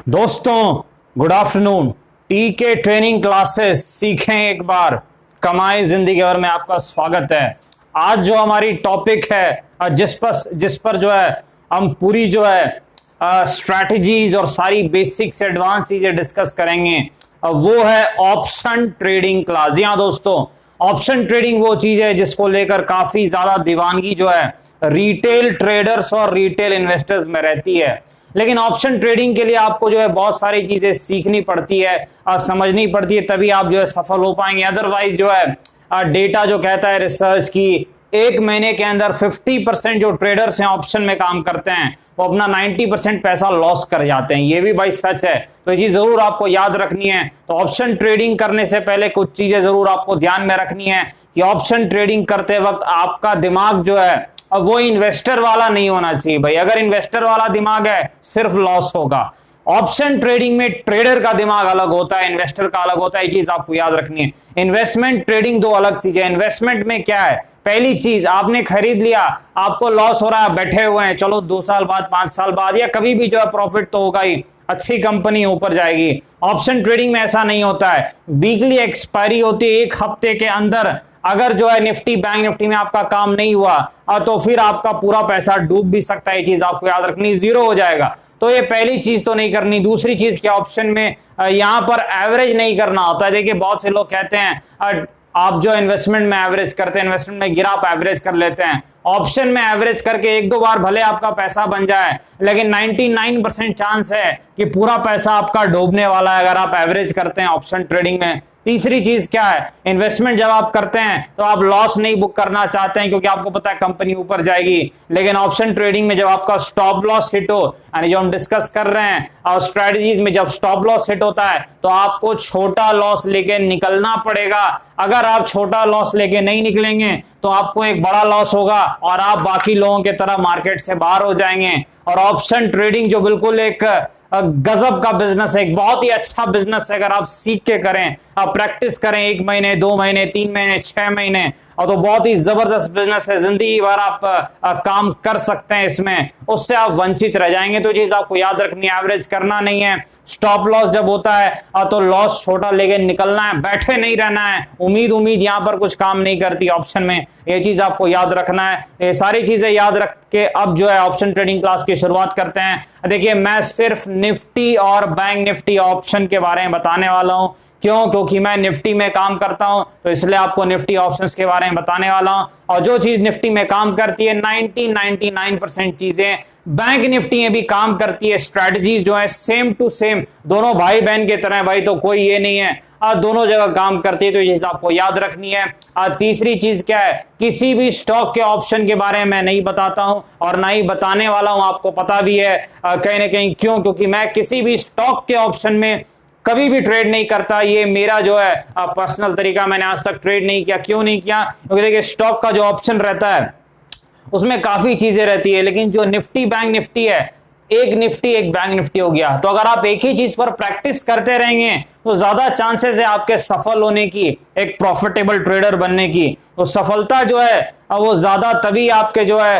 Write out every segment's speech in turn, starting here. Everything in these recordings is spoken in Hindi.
दोस्तों गुड आफ्टरनून। टीके ट्रेनिंग क्लासेस सीखें एक बार, कमाई जिंदगी भर में आपका स्वागत है। आज जो हमारी टॉपिक है जिस पर जो है हम पूरी जो है स्ट्रैटेजीज और सारी बेसिक से एडवांस चीजें डिस्कस करेंगे, वो है ऑप्शन ट्रेडिंग क्लास। जी हाँ दोस्तों, ऑप्शन ट्रेडिंग वो चीज है जिसको लेकर काफी ज्यादा दीवानगी जो है रिटेल ट्रेडर्स और रिटेल इन्वेस्टर्स में रहती है। लेकिन ऑप्शन ट्रेडिंग के लिए आपको जो है बहुत सारी चीजें सीखनी पड़ती है और समझनी पड़ती है, तभी आप जो है सफल हो पाएंगे। अदरवाइज जो है डेटा जो कहता है रिसर्च की, एक महीने के अंदर 50% जो ट्रेडर्स हैं ऑप्शन में काम करते हैं वो अपना 90% पैसा लॉस कर जाते हैं। ये भी भाई सच है, तो ये चीज जरूर आपको याद रखनी है। तो ऑप्शन ट्रेडिंग करने से पहले कुछ चीजें जरूर आपको ध्यान में रखनी है कि ऑप्शन ट्रेडिंग करते वक्त आपका दिमाग जो है अब वो इन्वेस्टर वाला नहीं होना चाहिए भाई। अगर इन्वेस्टर वाला दिमाग है सिर्फ लॉस होगा। ऑप्शन ट्रेडिंग में ट्रेडर का दिमाग अलग होता है, इन्वेस्टर का अलग होता है। ये चीज आपको याद रखनी है। इन्वेस्टमेंट ट्रेडिंग दो अलग चीज है। इन्वेस्टमेंट में क्या है, पहली चीज आपने खरीद लिया, आपको लॉस हो रहा है, बैठे हुए हैं, चलो 2 साल बाद 5 साल बाद या कभी भी जो है प्रॉफिट तो होगा ही, अच्छी कंपनी ऊपर जाएगी। ऑप्शन ट्रेडिंग में ऐसा नहीं होता है। वीकली एक्सपायरी होती है, एक हफ्ते के अंदर अगर जो है निफ्टी बैंक निफ्टी में आपका काम नहीं हुआ तो फिर आपका पूरा पैसा डूब भी सकता है। ये चीज आपको याद रखनी, जीरो हो जाएगा। तो ये पहली चीज तो नहीं करनी। दूसरी चीज क्या, ऑप्शन में यहां पर एवरेज नहीं करना होता है। देखिए बहुत से लोग कहते हैं आप जो इन्वेस्टमेंट में एवरेज करते हैं, इन्वेस्टमेंट में गिरा आप एवरेज कर लेते हैं। ऑप्शन में एवरेज करके 1-2 बार भले आपका पैसा बन जाए, लेकिन 99% चांस है कि पूरा पैसा आपका डूबने वाला है अगर आप एवरेज करते हैं ऑप्शन ट्रेडिंग में। तीसरी चीज क्या है, इन्वेस्टमेंट जब आप करते हैं तो आप लॉस नहीं बुक करना चाहते हैं क्योंकि आपको पता है कंपनी ऊपर जाएगी। लेकिन ऑप्शन ट्रेडिंग में जब आपका स्टॉप लॉस हिट हो, यानी जो हम डिस्कस कर रहे हैं और स्ट्रेटजीज में जब स्टॉप लॉस हिट होता है तो आपको छोटा लॉस लेके निकलना पड़ेगा। अगर आप छोटा लॉस लेके नहीं निकलेंगे तो आपको एक बड़ा लॉस होगा और आप बाकी लोगों की तरह मार्केट से बाहर हो जाएंगे। और ऑप्शन ट्रेडिंग जो बिल्कुल एक गजब का बिजनेस है, एक बहुत ही अच्छा बिजनेस है। अगर आप सीख के करें, आप प्रैक्टिस करें 1 महीने 2 महीने 3 महीने 6 महीने, और तो बहुत ही जबरदस्त बिजनेस है। जिंदगी भर आप काम कर सकते हैं इसमें, उससे आप वंचित रह जाएंगे। तो चीज आपको याद रखनी है, एवरेज करना नहीं है। स्टॉप लॉस जब होता है तो लॉस छोटा लेके निकलना है, बैठे नहीं रहना है। उम्मीद यहां पर कुछ काम नहीं करती ऑप्शन में, ये चीज आपको याद रखना है। ये सारी चीजें याद रख के अब जो है ऑप्शन ट्रेडिंग क्लास की शुरुआत करते हैं। देखिए मैं सिर्फ निफ्टी और बैंक निफ्टी ऑप्शन के बारे में बताने वाला हूं। क्यों? क्योंकि मैं निफ्टी में काम करता हूं, तो इसलिए आपको निफ्टी ऑप्शंस के बारे में बताने वाला हूं। और जो चीज निफ्टी में काम करती है 99% चीजें बैंक निफ्टी में भी काम करती है। स्ट्रैटेजीज जो है सेम टू सेम, दोनों भाई बहन की तरह भाई, तो कोई ये नहीं है, दोनों जगह काम करती है। तो ये चीज आपको याद रखनी है। तीसरी चीज क्या है, किसी भी स्टॉक के ऑप्शन के बारे में मैं नहीं बताता हूं और ना ही बताने वाला हूं, आपको पता भी है कहीं ना कहीं। क्यों? क्योंकि मैं किसी भी स्टॉक के ऑप्शन में कभी भी ट्रेड नहीं करता। ये मेरा जो है पर्सनल तरीका, मैंने आज तक ट्रेड नहीं किया। क्यों नहीं किया? क्योंकि देखिए स्टॉक का जो ऑप्शन रहता है उसमें काफी चीजें रहती है, लेकिन जो निफ्टी बैंक निफ्टी है, एक निफ्टी एक बैंक निफ्टी हो गया। तो अगर आप एक ही चीज पर प्रैक्टिस करते रहेंगे तो ज्यादा चांसेस है आपके सफल होने की, एक प्रॉफिटेबल ट्रेडर बनने की। तो सफलता जो है वो ज्यादा तभी आपके जो है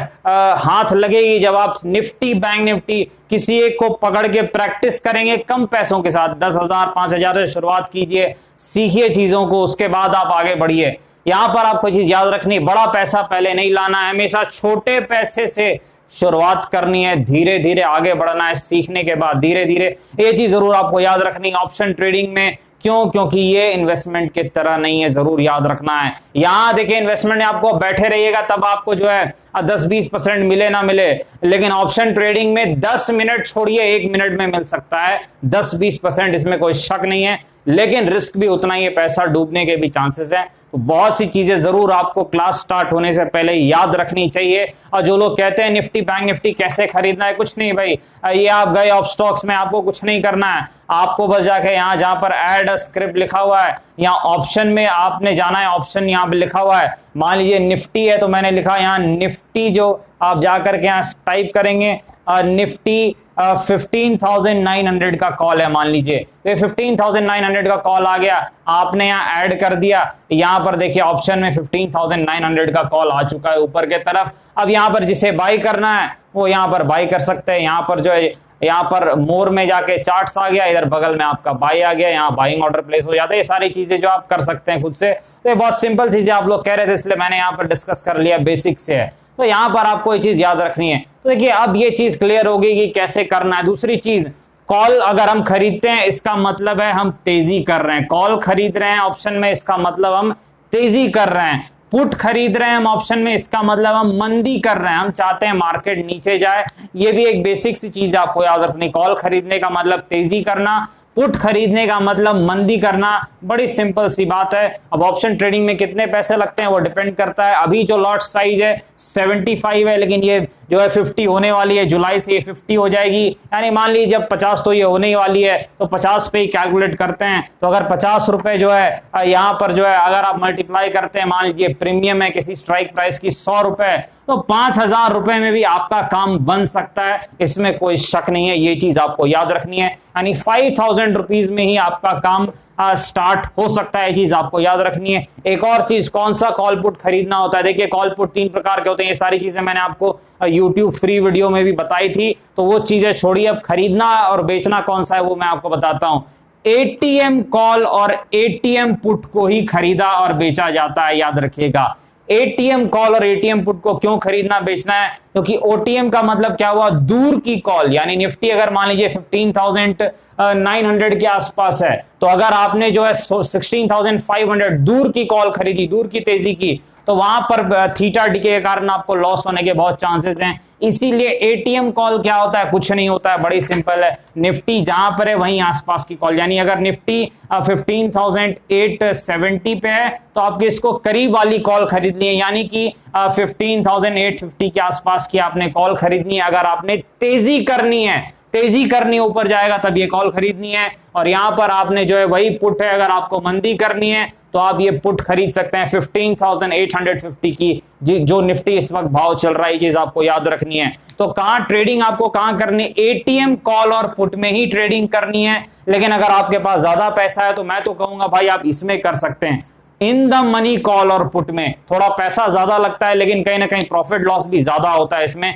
हाथ लगेगी जब आप निफ्टी बैंक निफ्टी किसी एक को पकड़ के प्रैक्टिस करेंगे कम पैसों के साथ। 10,000 5,000 से शुरुआत कीजिए, सीखिए चीजों को, उसके बाद आप आगे बढ़िए। यहां पर आपको चीज याद रखनी, बड़ा पैसा पहले नहीं लाना है, हमेशा छोटे पैसे से शुरुआत करनी है, धीरे धीरे आगे बढ़ना है, सीखने के बाद धीरे धीरे। ये चीज जरूर आपको याद रखनी है ऑप्शन ट्रेडिंग में। क्यों? क्योंकि ये इन्वेस्टमेंट की तरह नहीं है, जरूर याद रखना है। यहां देखिए इन्वेस्टमेंट में आपको बैठे रहिएगा तब आपको जो है 10-20% मिले ना मिले, लेकिन ऑप्शन ट्रेडिंग में 10 मिनट छोड़िए 1 मिनट में मिल सकता है 10-20%, इसमें कोई शक नहीं है। लेकिन रिस्क भी उतना ही है, पैसा डूबने के भी चांसेस हैं। तो बहुत सी चीजें जरूर आपको क्लास स्टार्ट होने से पहले याद रखनी चाहिए। और जो लोग कहते हैं निफ्टी बैंक निफ्टी कैसे खरीदना है, कुछ नहीं भाई, ये आप गए ऑफ स्टॉक्स में, आपको कुछ नहीं करना है। आपको बस जाके यहाँ जहां पर ऐड स्क्रिप्ट लिखा हुआ है, यहाँ ऑप्शन में आपने जाना है, ऑप्शन यहाँ पे लिखा हुआ है। मान लीजिए निफ्टी है तो मैंने लिखा यहाँ निफ्टी, जो आप जाकर के यहाँ टाइप करेंगे निफ्टी 15,900 का कॉल है मान लीजिए, तो ये 15,900 का कॉल आ गया, आपने यहाँ ऐड कर दिया। यहाँ पर देखिए ऑप्शन में 15,900 का कॉल आ चुका है ऊपर के तरफ। अब यहाँ पर जिसे बाई करना है वो यहाँ पर बाई कर सकते हैं। यहाँ पर जो है यहाँ पर मोर में जाके चार्ट्स आ गया, इधर बगल में आपका बाय आ गया, यहाँ बाइंग ऑर्डर प्लेस हो जाता है। ये सारी चीजें जो आप कर सकते हैं खुद से। तो ये बहुत सिंपल चीजें आप लोग कह रहे थे, इसलिए मैंने यहाँ पर डिस्कस कर लिया, बेसिक से है। तो यहाँ पर आपको ये चीज याद रखनी है। तो देखिए अब ये चीज क्लियर होगी कि कैसे करना है। दूसरी चीज, कॉल अगर हम खरीदते हैं इसका मतलब है हम तेजी कर रहे हैं। कॉल खरीद रहे हैं ऑप्शन में, इसका मतलब हम तेजी कर रहे हैं। पुट खरीद रहे हैं हम ऑप्शन में, इसका मतलब हम मंदी कर रहे हैं, हम चाहते हैं मार्केट नीचे जाए। ये भी एक बेसिक सी चीज आपको याद रखनी। कॉल खरीदने का मतलब तेजी करना, पुट खरीदने का मतलब मंदी करना। बड़ी सिंपल सी बात है। अब ऑप्शन ट्रेडिंग में कितने पैसे लगते हैं वो डिपेंड करता है। अभी जो लॉट साइज है 75 है, लेकिन ये जो है 50 होने वाली है, जुलाई से ये 50 हो जाएगी। यानी मान लीजिए जब 50 तो ये होने ही वाली है, तो 50 पे ही कैलकुलेट करते हैं। तो अगर 50 रुपए जो है यहाँ पर जो है अगर आप मल्टीप्लाई करते हैं, मान लीजिए प्रीमियम है किसी स्ट्राइक प्राइस की 100 रुपए, तो 5000 रुपए में भी आपका काम बन सकता है, इसमें कोई शक नहीं है। ये चीज आपको याद रखनी है। यानी 5000 रुपीज में ही आपका काम स्टार्ट हो सकता है। ये चीज आपको याद रखनी है। एक और चीज, कौन सा कॉल पुट खरीदना होता है। देखिए कॉल पुट 3 प्रकार के होते हैं। ये सारी चीजें मैंने आपको YouTube फ्री वीडियो में भी बताई थी, तो वो चीजें छोड़िए। अब खरीदना और बेचना कौन सा है वो मैं आपको बताता हूं। एटीएम कॉल और एटीएम पुट को ही खरीदा और बेचा जाता है, याद रखिएगा। एटीएम कॉल और एटीएम पुट को क्यों खरीदना बेचना है, क्योंकि ओटीएम का मतलब क्या हुआ, दूर की कॉल। यानी निफ्टी अगर मान लीजिए 15,900 के आसपास है, तो अगर आपने जो है 16,500 दूर की कॉल खरीदी, दूर की तेजी की, तो वहां पर थीटा डी के कारण आपको लॉस होने के बहुत चांसेस हैं। इसीलिए एटीएम कॉल क्या होता है, कुछ नहीं होता है, बड़ी सिंपल है। निफ्टी जहां पर है वहीं आसपास की कॉल। यानी अगर निफ्टी 15,870 पे है, तो आपके इसको करीब वाली कॉल खरीद ली है, यानी कि 15,850 के आसपास की आपने कॉल खरीदनी है। अगर आपने तेजी करनी है, तेजी करनी ऊपर जाएगा तब ये कॉल खरीदनी है। और यहां पर आपने जो है वही पुट है, अगर आपको मंदी करनी है तो आप ये पुट खरीद सकते हैं 15,850 की, जो निफ्टी इस वक्त भाव चल रहा है। ये चीज आपको याद रखनी है। तो कहां ट्रेडिंग आपको कहां करनी है, एटीएम कॉल और पुट में ही ट्रेडिंग करनी है। लेकिन अगर आपके पास ज्यादा पैसा है तो मैं तो कहूंगा भाई आप इसमें कर सकते हैं, इन द मनी कॉल और पुट में। थोड़ा पैसा ज्यादा लगता है, लेकिन कहीं ना कहीं प्रॉफिट लॉस भी ज्यादा होता है इसमें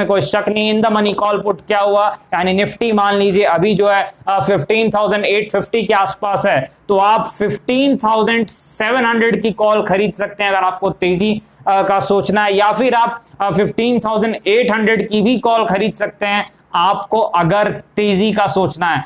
कोई शक नहीं। In the money call put क्या हुआ, यानी निफ्टी मान लीजिए अभी जो है 15,850 के आसपास है, तो आप 15,700 की कॉल खरीद सकते हैं अगर आपको तेजी का सोचना है, या फिर आप 15,800 की भी कॉल खरीद सकते हैं आपको अगर तेजी का सोचना है।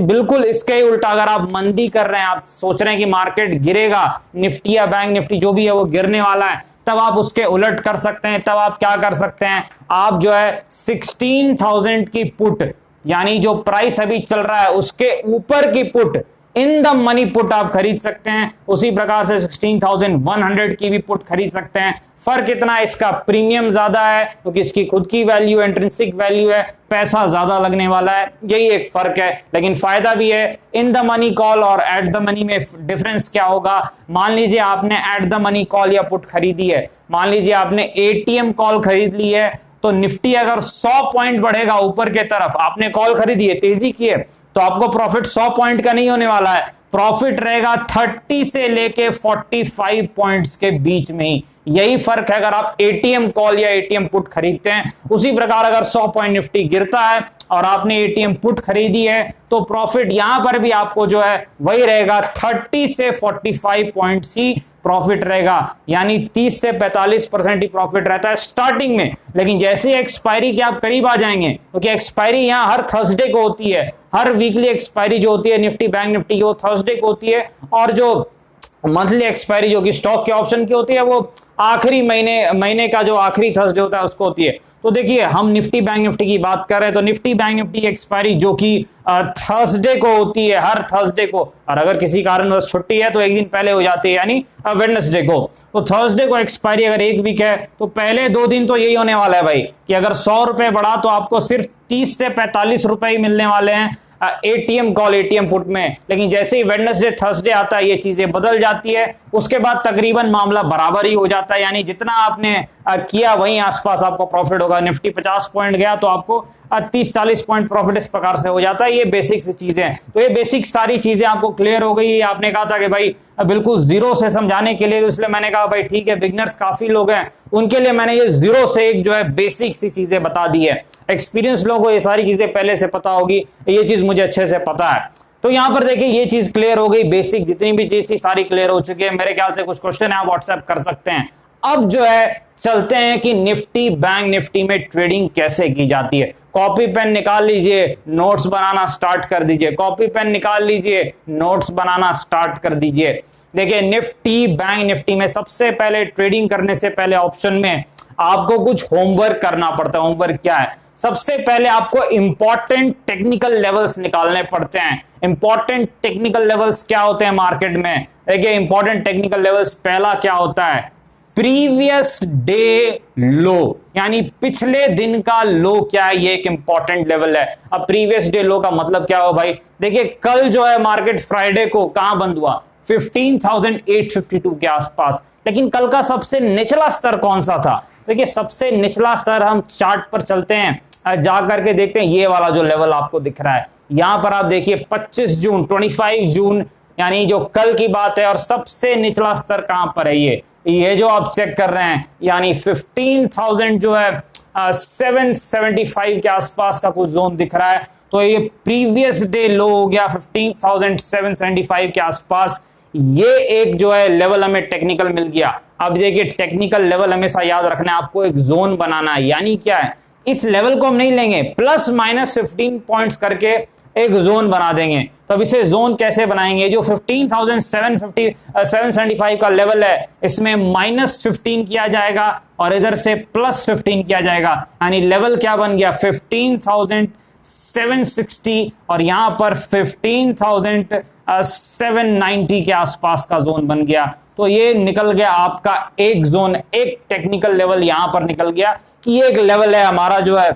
बिल्कुल इसके उल्टा, अगर आप मंदी कर रहे हैं, आप सोच रहे हैं कि मार्केट गिरेगा, निफ्टी या बैंक निफ्टी जो भी है वो गिरने वाला है, तब आप उसके उलट कर सकते हैं। तब आप क्या कर सकते हैं, आप जो है 16,000 की पुट, यानी जो प्राइस अभी चल रहा है उसके ऊपर की put, in the money put आप खरीद सकते हैं। उसी प्रकार से 16,100 की भी पुट खरीद सकते हैं। फर्क इतना है, इसका प्रीमियम ज्यादा है क्योंकि इसकी खुद की वैल्यू, इंट्रिंसिक वैल्यू है, पैसा ज्यादा लगने वाला है, यही एक फर्क है। लेकिन फायदा भी है। इन द मनी कॉल और एट द मनी में डिफरेंस क्या होगा, मान लीजिए आपने एट द मनी कॉल या पुट खरीदी है, मान लीजिए आपने एटीएम कॉल खरीद ली है, तो निफ्टी अगर 100 पॉइंट बढ़ेगा ऊपर के तरफ, आपने कॉल खरीदी है, तेजी की है, तो आपको प्रॉफिट 100 पॉइंट का नहीं होने वाला है, प्रॉफिट रहेगा 30 से लेके 45 पॉइंट्स के बीच में ही। यही फर्क है अगर आप एटीएम कॉल या एटीएम पुट खरीदते हैं। उसी प्रकार अगर 100 पॉइंट निफ्टी गिरता है और आपने एटीएम पुट खरीदी है, तो प्रॉफिट यहां पर भी आपको जो है वही रहेगा, 30 से 45 पॉइंट्स ही प्रॉफिट रहेगा। यानी 30 से 45% ही प्रॉफिट रहता है स्टार्टिंग में। लेकिन जैसे एक्सपायरी के आप करीब आ जाएंगे, क्योंकि एक्सपायरी यहां हर थर्सडे को होती है, हर वीकली एक्सपायरी जो होती है निफ्टी बैंक निफ्टी की वो थर्सडे को होती है, और जो मंथली एक्सपायरी जो कि स्टॉक के ऑप्शन की होती है वो आखिरी महीने का जो आखिरी थर्सडे होता है उसको होती है। तो देखिए हम निफ्टी बैंक निफ्टी की बात कर रहे हैं, तो निफ्टी बैंक निफ्टी की एक्सपायरी जो कि थर्सडे को होती है, हर थर्सडे को, और अगर किसी कारणवश छुट्टी है तो एक दिन पहले हो जाती है, यानी वेडनेसडे को। तो थर्सडे को एक्सपायरी अगर एक वीक है, तो पहले 2 दिन तो यही होने वाला है भाई कि अगर 100 रुपए बढ़ा तो आपको सिर्फ 30 से 45 रुपए ही मिलने वाले हैं एटीएम कॉल एटीएम पुट में। लेकिन जैसे ही वेडनेसडे थर्सडे आता है ये चीजें बदल जाती है, उसके बाद तकरीबन मामला बराबर ही हो जाता है, यानी जितना आपने किया वहीं आसपास आपको प्रॉफिट होगा। निफ्टी 50 पॉइंट गया तो आपको 30-40 पॉइंट प्रॉफिट इस प्रकार से हो जाता है। ये बेसिक सी चीजें हैं। तो ये बेसिक सारी चीजें आपको क्लियर हो गई। आपने कहा था कि भाई बिल्कुल जीरो से समझाने के लिए, तो इसलिए मैंने कहा भाई ठीक है, बिगनर्स काफी लोग हैं उनके लिए मैंने ये 0 से 1 जो है बेसिक सी चीजें बता दी है। एक्सपीरियंस लोगों को ये सारी चीजें पहले से पता होगी, ये चीज मुझे अच्छे से पता है। तो यहां पर देखिए ये चीज क्लियर हो गई, बेसिक जितनी भी चीज थी सारी क्लियर हो चुकी है। मेरे ख्याल से कुछ क्वेश्चन है आप व्हाट्सएप कर सकते हैं। अब जो है चलते हैं कि निफ्टी बैंक निफ्टी में ट्रेडिंग कैसे की जाती है। कॉपी पेन निकाल लीजिए, नोट्स बनाना स्टार्ट कर दीजिए। कॉपी पेन निकाल लीजिए, नोट्स बनाना स्टार्ट कर दीजिए। देखिए निफ्टी बैंक निफ्टी में सबसे पहले ट्रेडिंग करने से पहले ऑप्शन में आपको कुछ होमवर्क करना पड़ता है। होमवर्क क्या है? सबसे पहले आपको इंपॉर्टेंट टेक्निकल लेवल्स निकालने पड़ते हैं। इंपॉर्टेंट टेक्निकल लेवल्स क्या होते हैं मार्केट में? देखिए इंपॉर्टेंट टेक्निकल लेवल्स पहला क्या होता है? प्रीवियस डे लो, यानी पिछले दिन का लो क्या है, ये एक इंपॉर्टेंट लेवल है। अब प्रीवियस डे लो का मतलब क्या हो भाई? देखिए कल जो है मार्केट फ्राइडे को कहां बंद हुआ? 15,852 के आसपास। लेकिन कल का सबसे निचला स्तर कौन सा था? देखिए सबसे निचला स्तर, हम चार्ट पर चलते हैं, जा करके देखते हैं, ये वाला जो लेवल आपको दिख रहा है यहां पर आप देखिए 25 जून 25 जून यानी जो कल की बात है। और सबसे निचला स्तर कहां पर है? ये जो आप चेक कर रहे हैं, यानी 15,000 जो है 775 के आसपास का कुछ जोन दिख रहा है। तो ये प्रीवियस डे लो हो गया 15,775 के आसपास। ये एक जो है लेवल हमें टेक्निकल मिल गया। अब देखिए टेक्निकल लेवल हमेशा याद रखना है, आपको एक जोन बनाना है। यानी क्या है, इस लेवल को हम नहीं लेंगे, प्लस माइनस 15 पॉइंट्स करके एक जोन बना देंगे। तो अब इसे जोन कैसे बनाएंगे? जो 15,775 का लेवल है इसमें -15 किया जाएगा और इधर से +15 किया जाएगा। यानी लेवल क्या बन गया? 15,760 और यहां पर 15,790 के आसपास का जोन बन गया। तो ये निकल गया आपका एक जोन, एक टेक्निकल लेवल यहां पर निकल गया कि ये एक लेवल है हमारा जो है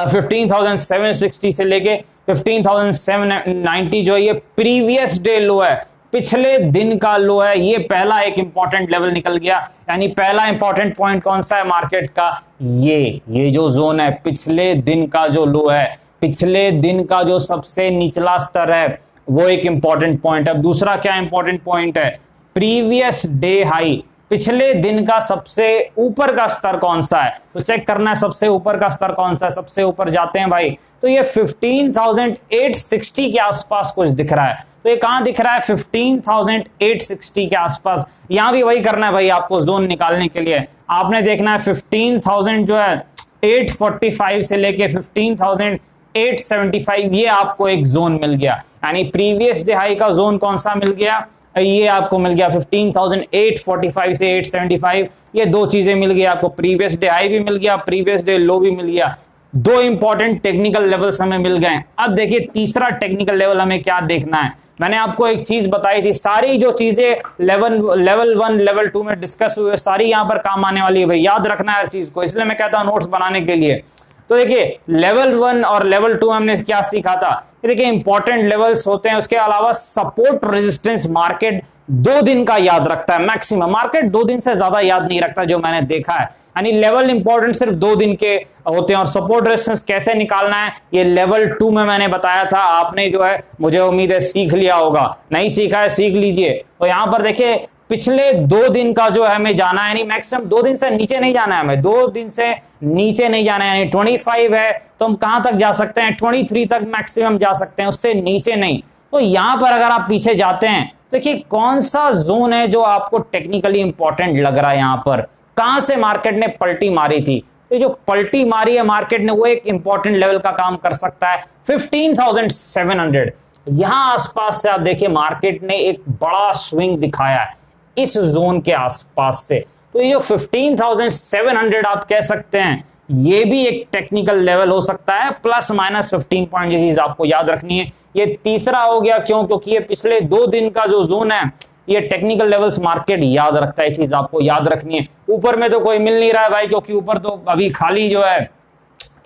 15,760 से लेके 15,790 जो है ये प्रीवियस डे लो है, पिछले दिन का लो है। ये पहला एक इंपॉर्टेंट लेवल निकल गया। यानी पहला इंपॉर्टेंट पॉइंट कौन सा है मार्केट का? ये जो जोन है, पिछले दिन का जो लो है, पिछले दिन का जो सबसे निचला स्तर है, वो एक इंपॉर्टेंट पॉइंट है। दूसरा क्या इंपॉर्टेंट पॉइंट है? प्रीवियस डे हाई, पिछले दिन का सबसे ऊपर का स्तर कौन सा है? तो चेक करना है सबसे ऊपर का स्तर कौन सा है। सबसे ऊपर जाते हैं भाई, तो ये 15,860 के आसपास कुछ दिख रहा है। तो ये कहां दिख रहा है? 15,860 के आसपास। यहां भी वही करना है भाई, आपको जोन निकालने के लिए आपने देखना है 15,000 जो है 845 से लेके 15,875, ये आपको एक जोन मिल गया। यानी प्रीवियस डे हाई का जोन कौन सा मिल गया? ये आपको मिल गया 15,845 से 875। ये दो चीजें मिल गई आपको, प्रीवियस डे हाई भी मिल गया, प्रीवियस डे लो भी मिल गया। दो इंपॉर्टेंट टेक्निकल लेवल्स हमें मिल गए। अब देखिए तीसरा टेक्निकल लेवल हमें क्या देखना है। मैंने आपको एक चीज बताई थी, सारी जो चीजें लेवल 1 लेवल 2 में डिस्कस हुए सारी यहां पर काम आने वाली है भाई, याद रखना है इस चीज को, इसलिए मैं कहता हूं नोट्स बनाने के लिए। तो देखिए लेवल 1 और लेवल 2 हमने क्या सीखा था? देखिए इंपॉर्टेंट लेवल्स होते हैं, उसके अलावा सपोर्ट रेजिस्टेंस मार्केट 2 दिन का याद रखता है मैक्सिमम। मार्केट 2 दिन से ज्यादा याद नहीं रखता जो मैंने देखा है। यानी लेवल इंपॉर्टेंट सिर्फ 2 दिन के होते हैं। और सपोर्ट रेजिस्टेंस कैसे निकालना है ये लेवल 2 में मैंने बताया था। आपने जो है मुझे उम्मीद है सीख लिया होगा, नहीं सीखा है सीख लीजिए। तो यहां पर देखिए पिछले 2 दिन का जो है हमें जाना है, यानी मैक्सिमम 2 दिन से नीचे नहीं जाना है हमें, 2 दिन से नीचे नहीं जाना है। यानी 25 है तो हम कहां तक जा सकते हैं? 23 तक मैक्सिमम जा सकते हैं, उससे नीचे नहीं। तो यहां पर अगर आप पीछे जाते हैं, देखिए कौन सा जोन है जो आपको टेक्निकली इंपॉर्टेंट लग रहा है। यहां पर कहां से मार्केट ने पलटी मारी थी? तो जो पलटी मारी है मार्केट ने, वो एक इंपॉर्टेंट लेवल का काम कर सकता है 15,700। यहां आसपास से आप देखिए मार्केट ने एक बड़ा स्विंग दिखाया है इस जोन के आसपास से। तो ये जो 15,700 आप कह सकते हैं, ये भी एक टेक्निकल लेवल हो सकता है, प्लस माइनस 15 पॉइंट। ये चीज आपको याद रखनी है। ये तीसरा हो गया, क्यों? क्योंकि ये पिछले 2 दिन का जो जोन है, ये टेक्निकल लेवल्स मार्केट याद रखता है। ये चीज आपको याद रखनी है। ऊपर में तो कोई मिल नहीं रहा है भाई, क्योंकि ऊपर तो अभी खाली जो है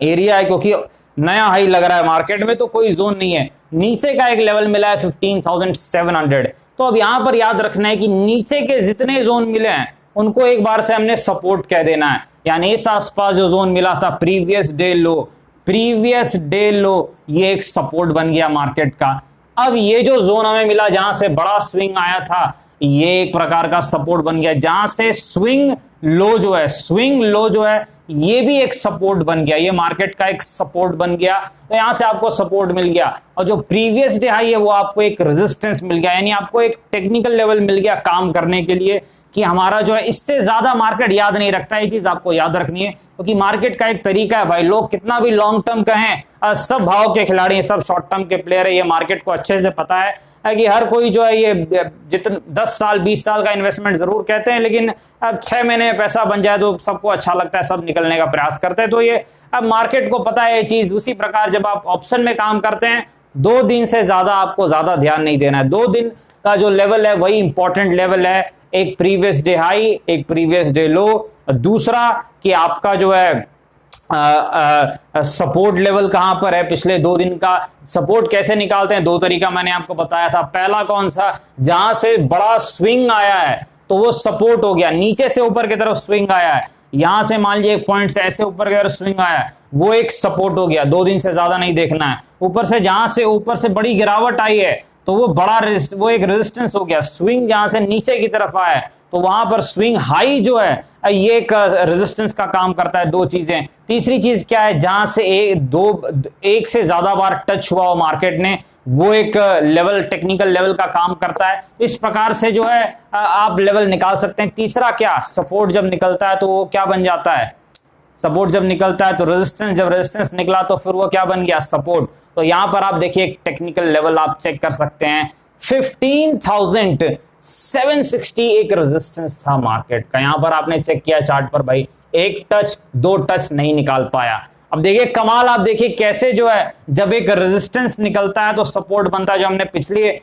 एरिया है, क्योंकि नया हाई लग रहा है मार्केट में, तो कोई जोन नहीं है। नीचे का एक लेवल मिला है 15,700। तो अब यहां पर याद रखना है कि नीचे के जितने जोन मिले हैं उनको एक बार से हमने सपोर्ट कह देना है। यानी इस आसपास जो जोन मिला था प्रीवियस डे लो, प्रीवियस डे लो, ये एक सपोर्ट बन गया मार्केट का। अब ये जो जोन हमें मिला जहां से बड़ा स्विंग आया था, ये एक प्रकार का सपोर्ट बन गया, जहां से स्विंग लो जो है ये भी एक सपोर्ट बन गया, ये मार्केट का एक सपोर्ट बन गया। तो यहां से आपको सपोर्ट मिल गया, और जो प्रीवियस डे हाई है वो आपको एक रेजिस्टेंस मिल गया, यानी आपको एक टेक्निकल लेवल मिल गया काम करने के लिए कि हमारा जो है इससे ज्यादा मार्केट याद नहीं रखता। ये चीज आपको याद रखनी है, क्योंकि मार्केट का एक तरीका है भाई, लोग कितना भी लॉन्ग टर्म कहें, सब भाव के खिलाड़ी हैं, सब शॉर्ट टर्म के प्लेयर है। ये मार्केट को अच्छे से पता है कि हर कोई जो है ये जितना 10 साल 20 साल का इन्वेस्टमेंट जरूर कहते हैं, लेकिन अब 6 महीने में पैसा बन जाए तो सबको अच्छा लगता है, सब निकलने का प्रयास करते हैं। तो ये अब मार्केट को पता है ये चीज। उसी प्रकार जब आप ऑप्शन में काम करते हैं, 2 दिन से ज्यादा आपको ज्यादा ध्यान नहीं देना है। 2 दिन का जो लेवल है वही इंपॉर्टेंट लेवल है, एक प्रीवियस डे हाई, एक प्रीवियस डे लो, दूसरा कि आपका जो है सपोर्ट लेवल कहां पर है, पिछले 2 दिन का सपोर्ट कैसे निकालते हैं। 2 तरीका मैंने आपको बताया था। पहला कौन सा, जहां से बड़ा स्विंग आया है तो वो सपोर्ट हो गया, नीचे से ऊपर की तरफ स्विंग आया है, यहां से मान लीजिए एक पॉइंट से ऐसे ऊपर की तरफ स्विंग आया है, वो एक सपोर्ट हो गया। 2 दिन से ज्यादा नहीं देखना है। ऊपर से जहां से ऊपर से बड़ी गिरावट आई है तो वो एक रेजिस्टेंस हो गया। स्विंग जहां से नीचे की तरफ आया है तो वहां पर स्विंग हाई जो है ये एक रेजिस्टेंस का काम करता है। 2 चीजें। तीसरी चीज क्या है, जहां से एक से ज्यादा बार टच हुआ हो मार्केट ने, वो एक लेवल, टेक्निकल लेवल का काम करता है। इस प्रकार से जो है आप लेवल निकाल सकते हैं। तीसरा क्या, सपोर्ट जब निकलता है तो वो क्या बन जाता है, सपोर्ट जब निकलता है तो रेजिस्टेंस, जब रेजिस्टेंस निकला तो फिर वो क्या बन गया, सपोर्ट। तो यहां पर आप देखिए एक टेक्निकल लेवल आप चेक कर सकते हैं, 15,760 एक रेजिस्टेंस था मार्केट का। यहां पर आपने चेक किया चार्ट पर भाई, 1 टच 2 टच नहीं निकाल पाया। अब देखिए कमाल, आप देखिए कैसे जो है जब एक रेजिस्टेंस निकलता है तो सपोर्ट बनता है, जो हमने पिछले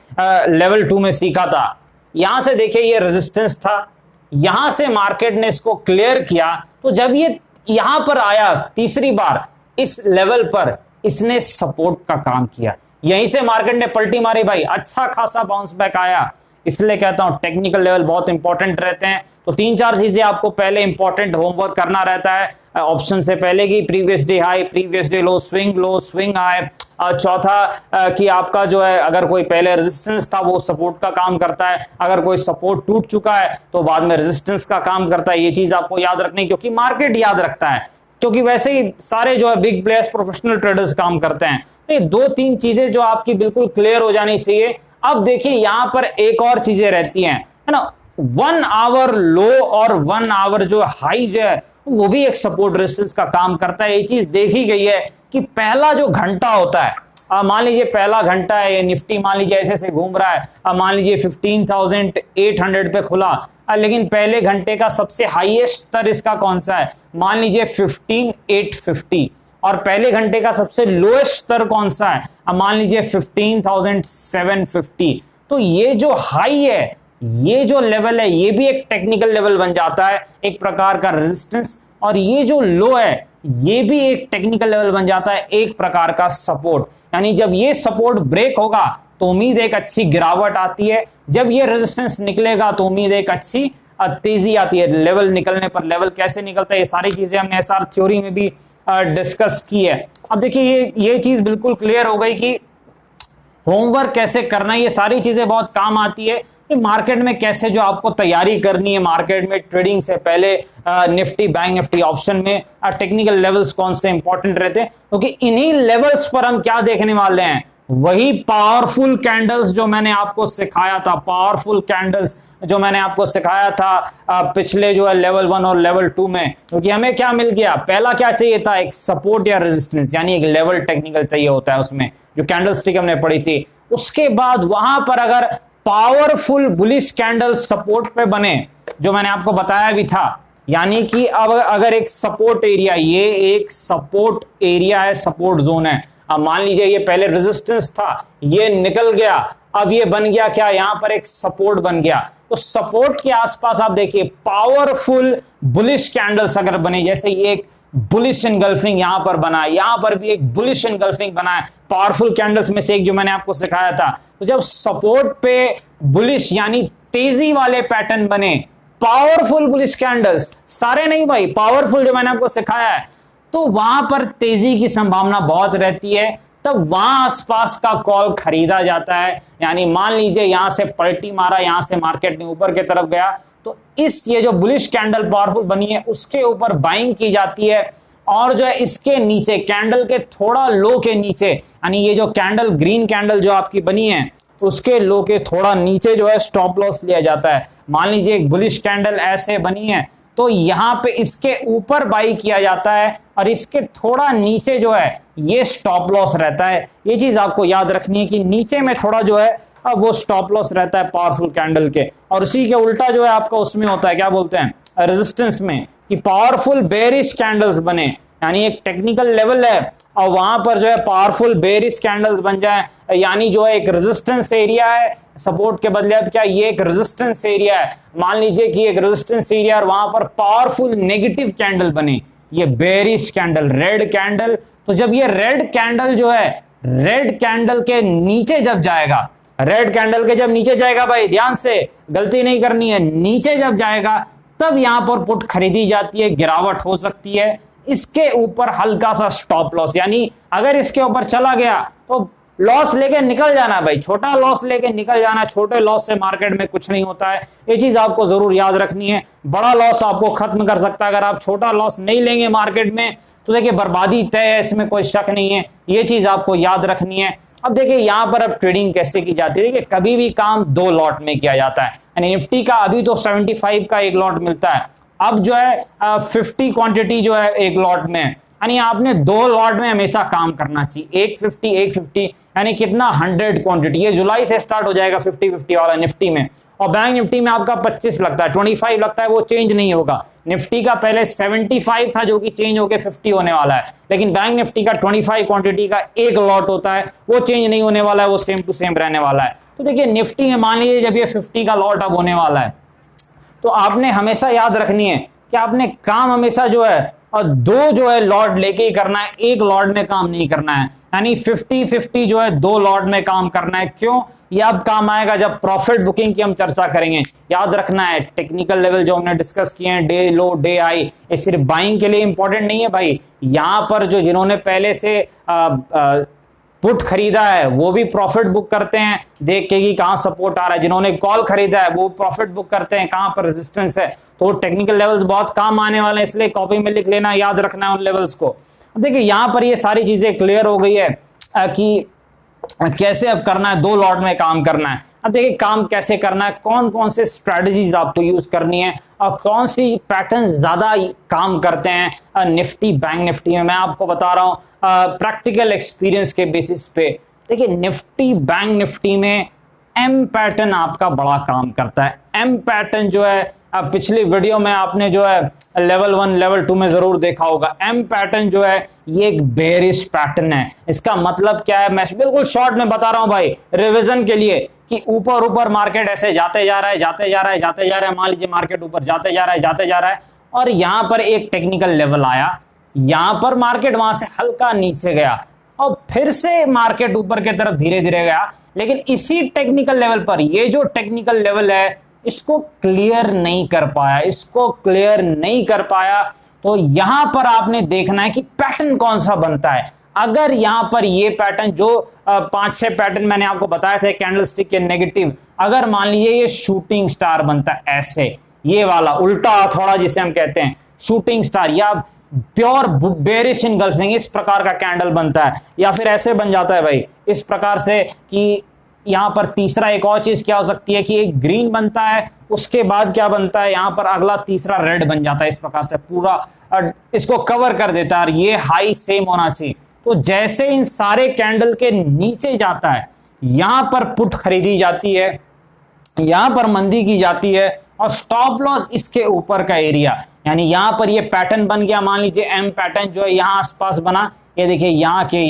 लेवल 2 में सीखा था। यहां से देखिए ये रेजिस्टेंस था, यहां से मार्केट ने इसको क्लियर किया, तो जब ये यहां पर आया तीसरी बार इस लेवल पर, इसने सपोर्ट का काम किया, यहीं से मार्केट ने पलटी मारी भाई, अच्छा खासा बाउंस बैक आया। इसलिए कहता हूं टेक्निकल लेवल बहुत इंपॉर्टेंट रहते हैं। तो 3-4 चीजें आपको पहले इंपॉर्टेंट होमवर्क करना रहता है ऑप्शन से पहले की, previous day high, previous day लो, स्विंग हाई। चौथा कि आपका जो है अगर कोई पहले रेजिस्टेंस था वो सपोर्ट का काम करता है, अगर कोई सपोर्ट टूट चुका है तो बाद में रेजिस्टेंस का काम करता है। ये चीज आपको याद रखनी, क्योंकि मार्केट याद रखता है, क्योंकि वैसे ही सारे जो है बिग प्लेयर्स, प्रोफेशनल ट्रेडर्स काम करते हैं। तो ये 2-3 चीजें जो आपकी बिल्कुल क्लियर हो जानी चाहिए। अब देखिए यहां पर एक और चीजें रहती हैं, है ना, 1 आवर लो और 1 आवर जो हाई जो है वो भी एक सपोर्ट रेजिस्टेंस का काम करता है। ये चीज देखी गई है कि पहला जो घंटा होता है, मान लीजिए पहला घंटा है, ये निफ्टी मान लीजिए ऐसे से घूम रहा है, मान लीजिए 15,800 पे खुला, लेकिन पहले घंटे का सबसे हाईएस्ट स्तर इसका कौन सा है, मान लीजिए 15,850, और पहले घंटे का सबसे लोएस्ट स्तर कौन सा है, मान लीजिए 15,750। तो ये जो हाई है, ये जो लेवल है, ये भी एक टेक्निकल लेवल बन जाता है, एक प्रकार का रेजिस्टेंस, और ये जो लो है ये भी एक टेक्निकल लेवल बन जाता है, एक प्रकार का सपोर्ट। यानी जब ये सपोर्ट ब्रेक होगा तो उम्मीद एक अच्छी गिरावट आती है, जब ये रेजिस्टेंस निकलेगा तो उम्मीद एक अच्छी तेजी आती है। लेवल निकलने पर, लेवल कैसे निकलता है, ये सारी चीजें हमने एसआर थ्योरी में भी डिस्कस की है। अब देखिए ये चीज बिल्कुल क्लियर हो गई कि होमवर्क कैसे करना है, ये सारी चीजें बहुत काम आती है कि मार्केट में कैसे जो आपको तैयारी करनी है, मार्केट में ट्रेडिंग से पहले निफ्टी, बैंक निफ्टी ऑप्शन में टेक्निकल लेवल्स कौन से इंपॉर्टेंट रहते हैं, क्योंकि इन्हीं लेवल्स पर हम क्या देखने वाले हैं, वही पावरफुल कैंडल्स जो मैंने आपको सिखाया था, पावरफुल कैंडल्स जो मैंने आपको सिखाया था पिछले जो है लेवल 1 और लेवल 2 में। क्योंकि हमें क्या मिल गया, पहला क्या चाहिए था, एक सपोर्ट या रेजिस्टेंस, यानी एक लेवल टेक्निकल चाहिए होता है उसमें, जो कैंडल स्टिक हमने पढ़ी थी। उसके बाद वहां पर अगर पावरफुल बुलिश कैंडल सपोर्ट पे बने, जो मैंने आपको बताया भी था, यानी कि अब अगर एक सपोर्ट एरिया, ये एक सपोर्ट एरिया है, सपोर्ट जोन है, अब मान लीजिए ये पहले रेजिस्टेंस था, ये निकल गया, अब ये बन गया क्या, यहां पर एक सपोर्ट बन गया। तो सपोर्ट के आसपास आप देखिए पावरफुल बुलिश कैंडल्स अगर बने, जैसे ये एक बुलिश एनगल्फिंग यहां पर बना है, यहां पर भी एक बुलिश एनगल्फिंग बना है, पावरफुल कैंडल्स में से एक जो मैंने आपको सिखाया था। तो जब सपोर्ट पे बुलिश यानी तेजी वाले पैटर्न बने, पावरफुल बुलिश कैंडल्स, सारे नहीं भाई, पावरफुल जो मैंने आपको सिखाया है, तो वहां पर तेजी की संभावना बहुत रहती है। तब वहां आसपास का कॉल खरीदा जाता है। यानी मान लीजिए यहां से पलटी मारा, यहां से मार्केट ने ऊपर की तरफ गया, तो इस ये जो बुलिश कैंडल पावरफुल बनी है उसके ऊपर बाइंग की जाती है। और जो है इसके नीचे कैंडल के थोड़ा लो के नीचे, यानी ये जो कैंडल ग्रीन कैंडल जो आपकी बनी है उसके लो के थोड़ा नीचे जो है स्टॉप लॉस लिया जाता है। मान लीजिए एक बुलिश कैंडल ऐसे बनी है तो यहां पे इसके ऊपर बाई किया जाता है और इसके थोड़ा नीचे जो है ये स्टॉप लॉस रहता है। ये चीज आपको याद रखनी है कि नीचे में थोड़ा जो है अब वो स्टॉप लॉस रहता है पावरफुल कैंडल के, और उसी के उल्टा जो है आपका उसमें होता है क्या बोलते हैं रेजिस्टेंस में, कि पावरफुल बेरिश कैंडल्स बने, यानी एक टेक्निकल लेवल है और वहां पर जो है पावरफुल बेरिश कैंडल्स बन जाए, यानी जो है एक रेजिस्टेंस एरिया है सपोर्ट के बदले, अब क्या ये एक रेजिस्टेंस एरिया है, मान लीजिए कि एक रेजिस्टेंस एरिया और वहां पर पावरफुल नेगेटिव कैंडल बने, ये बेरिश कैंडल रेड कैंडल। तो जब ये रेड कैंडल जो है रेड कैंडल के नीचे जब जाएगा, रेड कैंडल के जब नीचे जाएगा, भाई ध्यान से गलती नहीं करनी है, नीचे जब जाएगा तब यहां पर पुट खरीदी जाती है, गिरावट हो सकती है। इसके ऊपर हल्का सा स्टॉप लॉस, यानी अगर इसके ऊपर चला गया तो लॉस लेके निकल जाना भाई, छोटा लॉस लेके निकल जाना, छोटे लॉस से मार्केट में कुछ नहीं होता है, ये चीज आपको जरूर याद रखनी है। बड़ा लॉस आपको खत्म कर सकता है, अगर आप छोटा लॉस नहीं लेंगे मार्केट में तो देखिए बर्बादी तय है, इसमें कोई शक नहीं है, ये चीज आपको याद रखनी है। अब देखिए यहां पर अब ट्रेडिंग कैसे की जाती है, देखिए कभी भी काम दो लॉट में किया जाता है, यानी निफ्टी का अभी तो 75 का एक लॉट मिलता है, अब जो है 50 क्वांटिटी जो है एक लॉट में, यानी आपने दो लॉट में हमेशा काम करना चाहिए, 150 यानी कितना 100 क्वांटिटी। ये जुलाई से स्टार्ट हो जाएगा 50-50 वाला निफ्टी में, और बैंक निफ्टी में आपका 25 लगता है, 25 लगता है, वो चेंज नहीं होगा। निफ्टी का पहले 75 था जो कि चेंज होकर 50 होने वाला है, लेकिन बैंक निफ्टी का 25 क्वांटिटी का एक लॉट होता है, वो चेंज नहीं होने वाला है, वो सेम टू सेम रहने वाला है। तो देखिए निफ्टी में मान लीजिए जब ये 50 का लॉट अब होने वाला है तो आपने हमेशा याद रखनी है कि आपने काम हमेशा जो है और दो जो है लॉट लेके ही करना है, एक लॉट में काम नहीं करना है, यानी 50-50 जो है दो लॉट में काम करना है। क्यों? ये अब काम आएगा जब प्रॉफिट बुकिंग की हम चर्चा करेंगे। याद रखना है टेक्निकल लेवल जो हमने डिस्कस किए हैं, डे लो डे हाई, ये सिर्फ बाइंग के लिए इंपॉर्टेंट नहीं है भाई, यहां पर जो जिन्होंने पहले से पुट खरीदा है वो भी प्रॉफिट बुक करते हैं देख के कि कहां सपोर्ट आ रहा है, जिन्होंने कॉल खरीदा है वो प्रॉफिट बुक करते हैं कहां पर रेजिस्टेंस है। तो टेक्निकल लेवल्स बहुत काम आने वाले हैं, इसलिए कॉपी में लिख लेना, याद रखना है उन लेवल्स को। देखिए यहां पर ये सारी चीजें क्लियर हो गई है कि कैसे अब करना है, दो लॉट में काम करना है। अब देखिए काम कैसे करना है, कौन कौन से स्ट्रेटजीज आपको यूज करनी है और कौन सी पैटर्न ज्यादा काम करते हैं निफ्टी बैंक निफ्टी में, मैं आपको बता रहा हूं प्रैक्टिकल एक्सपीरियंस के बेसिस पे। देखिए निफ्टी बैंक निफ्टी में एम पैटर्न आपका बड़ा काम करता है। एम पैटर्न जो है पिछली वीडियो में आपने जो है लेवल 1 लेवल 2 में जरूर देखा होगा, एम पैटर्न जो है ये एक बेरिश पैटर्न है। इसका मतलब क्या है, मैं बिल्कुल शॉर्ट में बता रहा हूं भाई रिवीजन के लिए, कि ऊपर ऊपर मार्केट ऐसे जाते जा रहा है जाते जा रहा है जाते जा रहा है, मान लीजिए मार्केट ऊपर जाते जा रहा है जाते जा रहा है, और यहां पर एक टेक्निकल लेवल आया, यहां पर मार्केट वहां से हल्का नीचे गया और फिर से मार्केट ऊपर की तरफ धीरे धीरे गया, लेकिन इसी टेक्निकल लेवल पर ये जो टेक्निकल लेवल है इसको क्लियर नहीं कर पाया, इसको क्लियर नहीं कर पाया। तो यहां पर आपने देखना है कि पैटर्न कौन सा बनता है। अगर यहां पर ये पैटर्न जो 5-6 पैटर्न मैंने आपको बताए थे कैंडलस्टिक के नेगेटिव, अगर मान लीजिए ये शूटिंग स्टार बनता है ऐसे, ये वाला उल्टा हथौड़ा जिसे हम कहते हैं शूटिंग स्टार, या प्योर बेरिश इनगल्फिंग इस प्रकार का कैंडल बनता है, या फिर ऐसे बन जाता है भाई इस प्रकार से कि यहां पर तीसरा एक और चीज क्या हो सकती है कि एक ग्रीन बनता है, उसके बाद क्या बनता है यहां पर अगला तीसरा रेड बन जाता है, इस प्रकार से पूरा इसको कवर कर देता है, और ये हाई सेम होना चाहिए। तो जैसे इन सारे कैंडल के नीचे जाता है यहां पर पुट खरीदी जाती है, यहां पर मंदी की जाती है, और स्टॉप लॉस इसके ऊपर का एरिया, यानी यहां पर ये पैटर्न बन गया, मान लीजिए एम पैटर्न जो है यहां आसपास बना, ये देखिए यहां के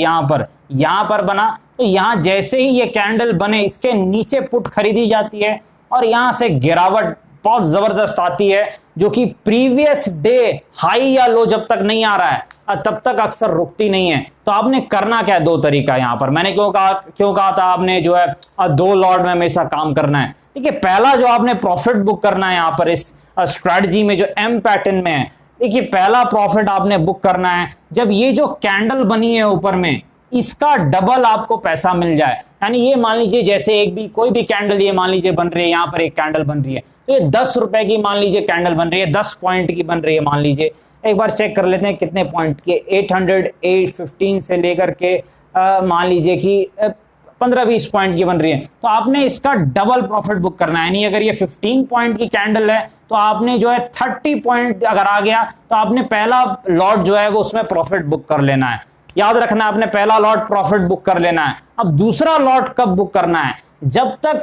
यहां पर बना, तो यहां जैसे ही ये कैंडल बने इसके नीचे पुट खरीदी जाती है और यहां से गिरावट बहुत जबरदस्त आती है, जो कि प्रीवियस डे हाई या लो जब तक नहीं आ रहा है तब तक अक्सर रुकती नहीं है। तो आपने करना क्या है, दो तरीका यहां पर मैंने क्यों कहा था आपने जो है दो लॉट में हमेशा काम करना है। ठीक है, पहला जो आपने प्रॉफिट बुक करना है यहां पर इस स्ट्रैटेजी में जो एम पैटर्न में है, देखिए पहला प्रॉफिट आपने बुक करना है जब ये जो कैंडल बनी है ऊपर में इसका डबल आपको पैसा मिल जाए। यानी ये मान लीजिए जैसे एक भी कोई भी कैंडल ये मान लीजिए बन रही है, यहां पर एक कैंडल बन रही है, तो ये 10 रुपए की मान लीजिए कैंडल बन रही है, 10 पॉइंट की बन रही है मान लीजिए। एक बार चेक कर लेते हैं कितने पॉइंट के, 800, 815 से लेकर के मान लीजिए कि 15-20 पॉइंट की बन रही है, तो आपने इसका डबल प्रॉफिट बुक करना है। यानी अगर ये 15 पॉइंट की कैंडल है तो आपने जो है 30 पॉइंट अगर आ गया तो आपने पहला लॉट जो है वो उसमें प्रॉफिट बुक कर लेना है। याद रखना, आपने पहला लॉट प्रॉफिट बुक कर लेना है। अब दूसरा लॉट कब बुक करना है? जब तक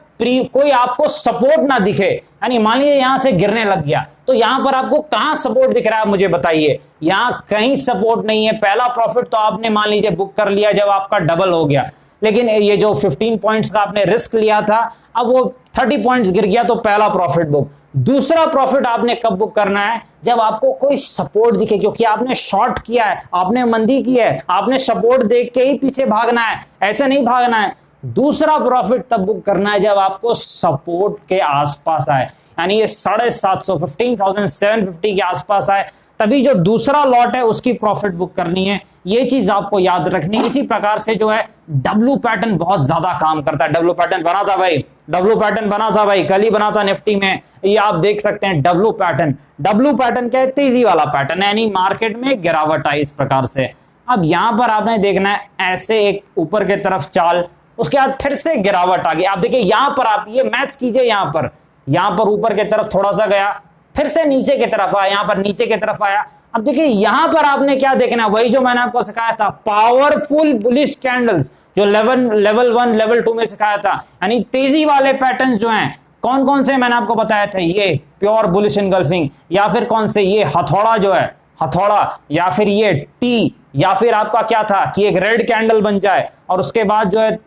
कोई आपको सपोर्ट ना दिखे। यानी मान लीजिए यहां से गिरने लग गया, तो यहां पर आपको कहां सपोर्ट दिख रहा है मुझे बताइए? यहां कहीं सपोर्ट नहीं है। पहला प्रॉफिट तो आपने मान लीजिए बुक कर लिया जब आपका डबल हो गया, लेकिन ये जो 15 पॉइंट्स का आपने रिस्क लिया था, अब वो 30 पॉइंट्स गिर गया, तो पहला प्रॉफिट बुक। दूसरा प्रॉफिट आपने कब बुक करना है? जब आपको कोई सपोर्ट दिखे, क्योंकि आपने शॉर्ट किया है, आपने मंदी की है, आपने सपोर्ट देख के ही पीछे भागना है, ऐसे नहीं भागना है। दूसरा प्रॉफिट तब बुक करना है जब आपको सपोर्ट के आसपास आए, यानी ये 750, 15,750 के आसपास आए, तभी जो दूसरा लॉट है उसकी प्रॉफिट बुक करनी है। ये चीज आपको याद रखनी है। इसी प्रकार से जो है डब्ल्यू पैटर्न बहुत ज्यादा काम करता है। डब्ल्यू पैटर्न बना था भाई, डब्ल्यू पैटर्न बना था भाई, कल ही बना था निफ्टी में, ये आप देख सकते हैं डब्ल्यू पैटर्न। डब्ल्यू पैटर्न क्या है? तेजी वाला पैटर्न है, यानी मार्केट में गिरावट आई इस प्रकार से। अब यहां पर आपने देखना है ऐसे एक ऊपर की तरफ चाल, उसके बाद फिर से गिरावट आ गई। आप देखिए यहां पर, आप ये मैच कीजिए, यहां पर ऊपर की तरफ थोड़ा सा गया, फिर से नीचे की तरफ आया, यहां पर नीचे की तरफ आया। अब देखिए यहां पर आपने क्या देखना है, वही जो मैंने आपको सिखाया था, पावरफुल बुलिश कैंडल्स, जो लेवल 1 लेवल 2 में सिखाया था। यानी तेजी वाले पैटर्न जो हैं, कौन कौन से मैंने आपको बताया था? ये प्योर बुलिश इनगल्फिंग, या फिर कौन से, ये हथौड़ा जो है, हथौड़ा, या फिर ये टी, या फिर आपका क्या था कि एक रेड कैंडल बन जाए और उसके बाद जो है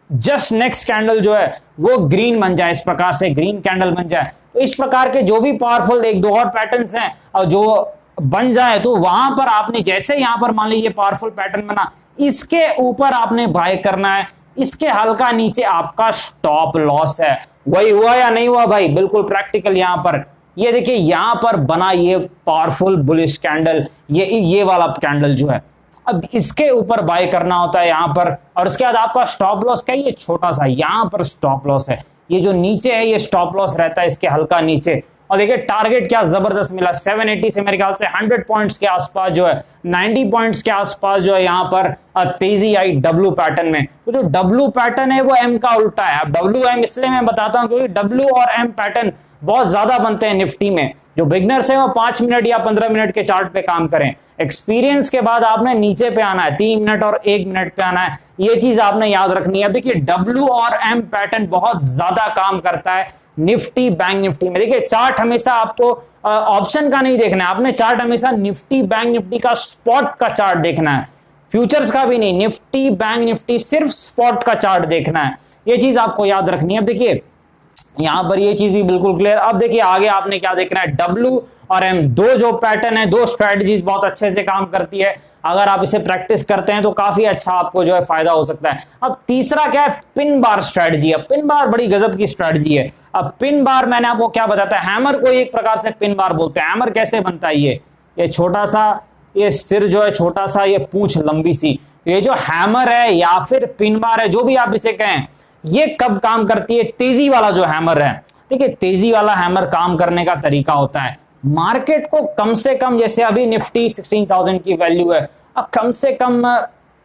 जस्ट नेक्स्ट कैंडल जो है वो ग्रीन बन जाए, इस प्रकार से ग्रीन कैंडल बन जाए। तो इस प्रकार के जो भी पावरफुल एक दो और पैटर्न्स हैं और जो बन जाए, तो वहां पर आपने जैसे यहां पर मान लीजिए पावरफुल पैटर्न बना, इसके ऊपर आपने बाय करना है, इसके हल्का नीचे आपका स्टॉप लॉस है। वही हुआ या नहीं हुआ भाई? बिल्कुल प्रैक्टिकल। यहां पर ये देखिए, यहां पर बना ये पावरफुल बुलिश कैंडल, ये वाला कैंडल जो है, अब इसके ऊपर बाय करना होता है यहां पर, और उसके बाद आपका स्टॉप लॉस क्या है? ये छोटा सा यहां पर स्टॉप लॉस है, ये जो नीचे है ये स्टॉप लॉस रहता है इसके हल्का नीचे। और देखिए टारगेट क्या जबरदस्त मिला, 780 से मेरे ख्याल से 100 पॉइंट्स के आसपास जो है, 90 पॉइंट्स के आसपास जो है यहां पर तेजी आई डब्ल्यू पैटर्न में। तो जो डब्ल्यू पैटर्न है वो एम का उल्टा है। अब डब्ल्यू एम इसलिए मैं बताता हूं क्योंकि डब्ल्यू और एम पैटर्न बहुत ज्यादा बनते हैं निफ्टी में। जो बिगनर्स हैं वो 5 मिनट या 15 मिनट के चार्ट पे काम करें। एक्सपीरियंस के बाद आपने नीचे पे आना है, 3 मिनट और 1 मिनट पे आना है, ये चीज आपने याद रखनी है। देखिए डब्ल्यू और एम पैटर्न बहुत ज्यादा काम करता है निफ्टी बैंक निफ्टी में। देखिए चार्ट हमेशा आपको ऑप्शन का नहीं देखना है, आपने चार्ट हमेशा निफ्टी बैंक निफ्टी का स्पॉट का चार्ट देखना है, फ्यूचर्स का भी नहीं। निफ्टी बैंक निफ्टी सिर्फ स्पॉट का चार्ट देखना है, ये चीज आपको याद रखनी है। अब देखिए यहां पर ये चीज भी बिल्कुल क्लियर। अब देखिए आगे आपने क्या देखना है, डब्ल्यू और एम, दो जो पैटर्न है, दो स्ट्रेटजीज बहुत अच्छे से काम करती है। अगर आप इसे प्रैक्टिस करते हैं तो काफी अच्छा आपको जो है फायदा हो सकता है। अब तीसरा क्या है? Pin bar strategy. अब पिन बार बड़ी गजब की स्ट्रेटजी है। अब पिन बार मैंने आपको क्या बताया, हैमर को एक प्रकार से पिन बार बोलते हैं। हैमर कैसे बनता है? ये छोटा सा, ये सिर जो है छोटा सा, ये पूंछ लंबी सी, ये जो हैमर है या फिर पिन बार है, जो भी आप इसे कहें, ये कब काम करती है? तेजी वाला जो हैमर है। देखिए तेजी वाला हैमर काम करने का तरीका होता है, मार्केट को कम से कम, जैसे अभी निफ्टी 16,000 की वैल्यू है, कम से कम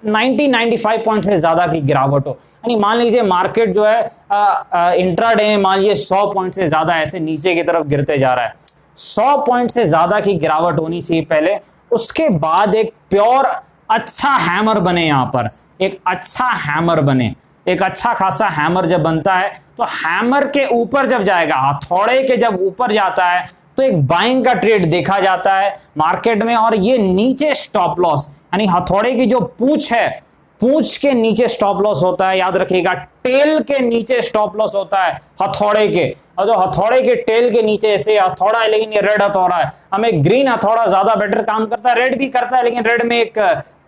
90-95 पॉइंट से ज्यादा की गिरावट हो। यानी मान लीजिए मार्केट जो है इंट्राडे में मान लीजिए 100 पॉइंट से ज्यादा ऐसे नीचे की तरफ गिरते जा रहा है, 100 पॉइंट से ज्यादा की गिरावट होनी चाहिए पहले, उसके बाद एक प्योर अच्छा हैमर बने, यहां पर एक अच्छा हैमर बने, एक अच्छा खासा हैमर जब बनता है तो हैमर के ऊपर जब जाएगा, हथौड़े के जब ऊपर जाता है तो एक बाइंग का ट्रेड देखा जाता है मार्केट में। और ये नीचे स्टॉप लॉस, यानी हथौड़े की जो पूंछ है, पूंछ के नीचे स्टॉप लॉस होता है, याद रखिएगा, टेल के नीचे स्टॉप लॉस होता है हथौड़े के। और जो हथौड़े के टेल के नीचे, ऐसे हथौड़ा है लेकिन ये रेड हथौड़ा है, हमें ग्रीन हथौड़ा ज्यादा बेटर काम करता है, रेड भी करता है लेकिन रेड में एक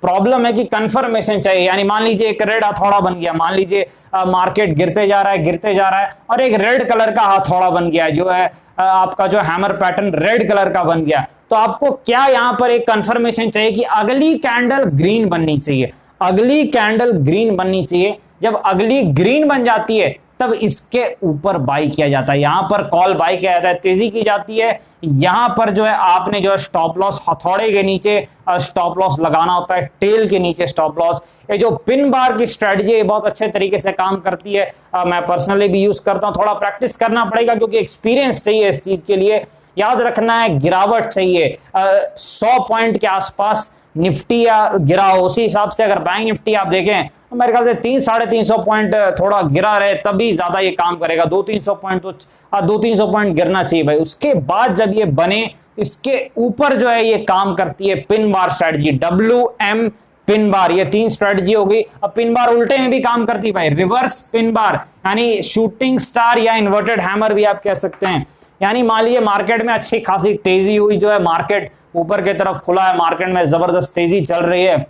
प्रॉब्लम है कि कंफर्मेशन चाहिए। यानी मान लीजिए एक रेड हथौड़ा बन गया, मान लीजिए मार्केट गिरते जा रहा है और एक रेड कलर का हथौड़ा बन गया, जो है आपका जो हैमर पैटर्न रेड कलर का बन गया, तो आपको क्या यहां पर एक कंफर्मेशन चाहिए कि अगली कैंडल ग्रीन बननी चाहिए, अगली कैंडल ग्रीन बननी चाहिए। जब अगली ग्रीन बन जाती है तब इसके ऊपर बाई किया जाता है, यहां पर कॉल बाई किया जाता है, तेजी की जाती है। यहां पर जो है आपने जो है स्टॉप लॉस हथौड़े के नीचे स्टॉप लॉस लगाना होता है, टेल के नीचे स्टॉप लॉस। ये जो पिन बार की स्ट्रेटजी है बहुत अच्छे तरीके से काम करती है। मैं पर्सनली भी यूज करता हूं। थोड़ा प्रैक्टिस करना पड़ेगा क्योंकि एक्सपीरियंस चाहिए इस चीज के लिए। याद रखना है गिरावट चाहिए 100 पॉइंट के आसपास निफ्टी या गिरा हो। उसी हिसाब से अगर बैंक निफ्टी आप देखें तो मेरे ख्याल से 300-350 पॉइंट थोड़ा गिरा रहे तभी ज्यादा ये काम करेगा। 200-300 पॉइंट तो 200-300 पॉइंट गिरना चाहिए भाई। उसके बाद जब ये बने इसके ऊपर जो है ये काम करती है pin bar strategy, WM pin bar. ये 3 स्ट्रेटजी हो गई। अब पिन बार उल्टे में भी काम करती है भाई, रिवर्स पिन बार यानी शूटिंग स्टार या इन्वर्टेड हैमर भी आप कह सकते हैं। यानी मान लीजिए मार्केट में अच्छी खासी तेजी हुई, जो है मार्केट ऊपर की तरफ खुला है, मार्केट में जबरदस्त तेजी चल रही है,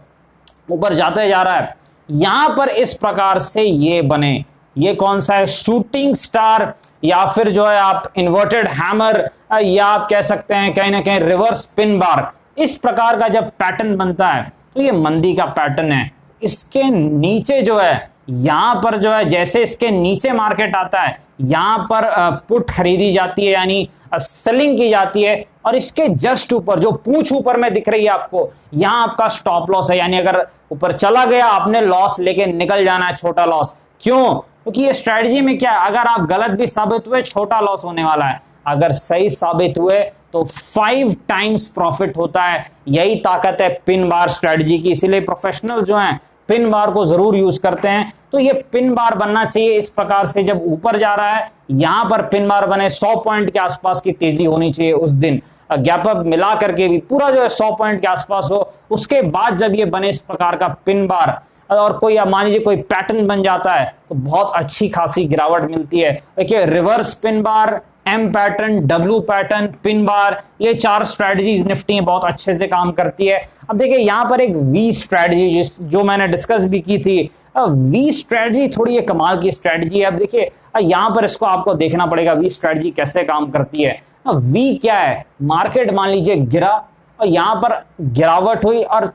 ऊपर जाते जा रहा है। यहां पर इस प्रकार से ये बने, ये कौन सा है, शूटिंग स्टार या फिर जो है आप इन्वर्टेड हैमर या आप कह सकते हैं कहीं ना कहीं रिवर्स पिन बार। इस प्रकार का जब पैटर्न बनता है तो ये मंदी का पैटर्न है। इसके नीचे जो है यहां पर जो है जैसे इसके नीचे मार्केट आता है यहां पर पुट खरीदी जाती है यानी सेलिंग की जाती है। और इसके जस्ट ऊपर जो पूंछ ऊपर में दिख रही है आपको, यहां आपका स्टॉप लॉस है। यानी अगर ऊपर चला गया आपने लॉस लेके निकल जाना है, छोटा लॉस। क्यों? क्योंकि ये स्ट्रेटजी में क्या है, अगर आप गलत भी साबित हुए छोटा लॉस होने वाला है, अगर सही साबित हुए तो 5 टाइम्स प्रॉफिट होता है। यही ताकत है पिन बार स्ट्रेटजी की। इसीलिए प्रोफेशनल जो हैं पिन बार को जरूर यूज करते हैं। तो ये पिन बार बनना चाहिए इस प्रकार से, जब ऊपर जा रहा है यहां पर पिन बार बने, 100 पॉइंट के आसपास की तेजी होनी चाहिए उस दिन। गैप अप मिला करके भी पूरा जो है 100 पॉइंट के आसपास हो। उसके बाद जब ये बने इस प्रकार का पिन बार और कोई मान लीजिए कोई पैटर्न बन जाता है तो बहुत अच्छी खासी गिरावट मिलती है। देखिए reverse pin bar, M pattern, W pattern, pin bar, ये 4 स्ट्रेटजीज निफ्टी में बहुत अच्छे से काम करती है। अब देखिए यहां पर एक V स्ट्रेटजी जो मैंने डिस्कस भी की थी, V स्ट्रेटजी थोड़ी एक कमाल की स्ट्रेटजी है। अब देखिए यहां पर इसको आपको देखना पड़ेगा V स्ट्रेटजी कैसे काम करती है। V क्या है, मार्केट मान लीजिए गिरा और यहां पर गिरावट हुई और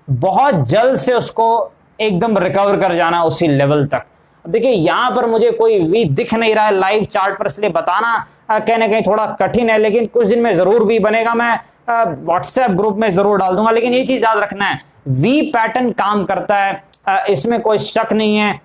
बहुत जल्द से उसको एकदम रिकवर कर जाना उसी लेवल तक। देखिए यहां पर मुझे कोई वी दिख नहीं रहा है लाइव चार्ट पर, इसलिए बताना कहीं ना कहीं थोड़ा कठिन है, लेकिन कुछ दिन में जरूर वी बनेगा। मैं व्हाट्सएप ग्रुप में जरूर डाल दूंगा। लेकिन ये चीज याद रखना है वी पैटर्न काम करता है, इसमें कोई शक नहीं है।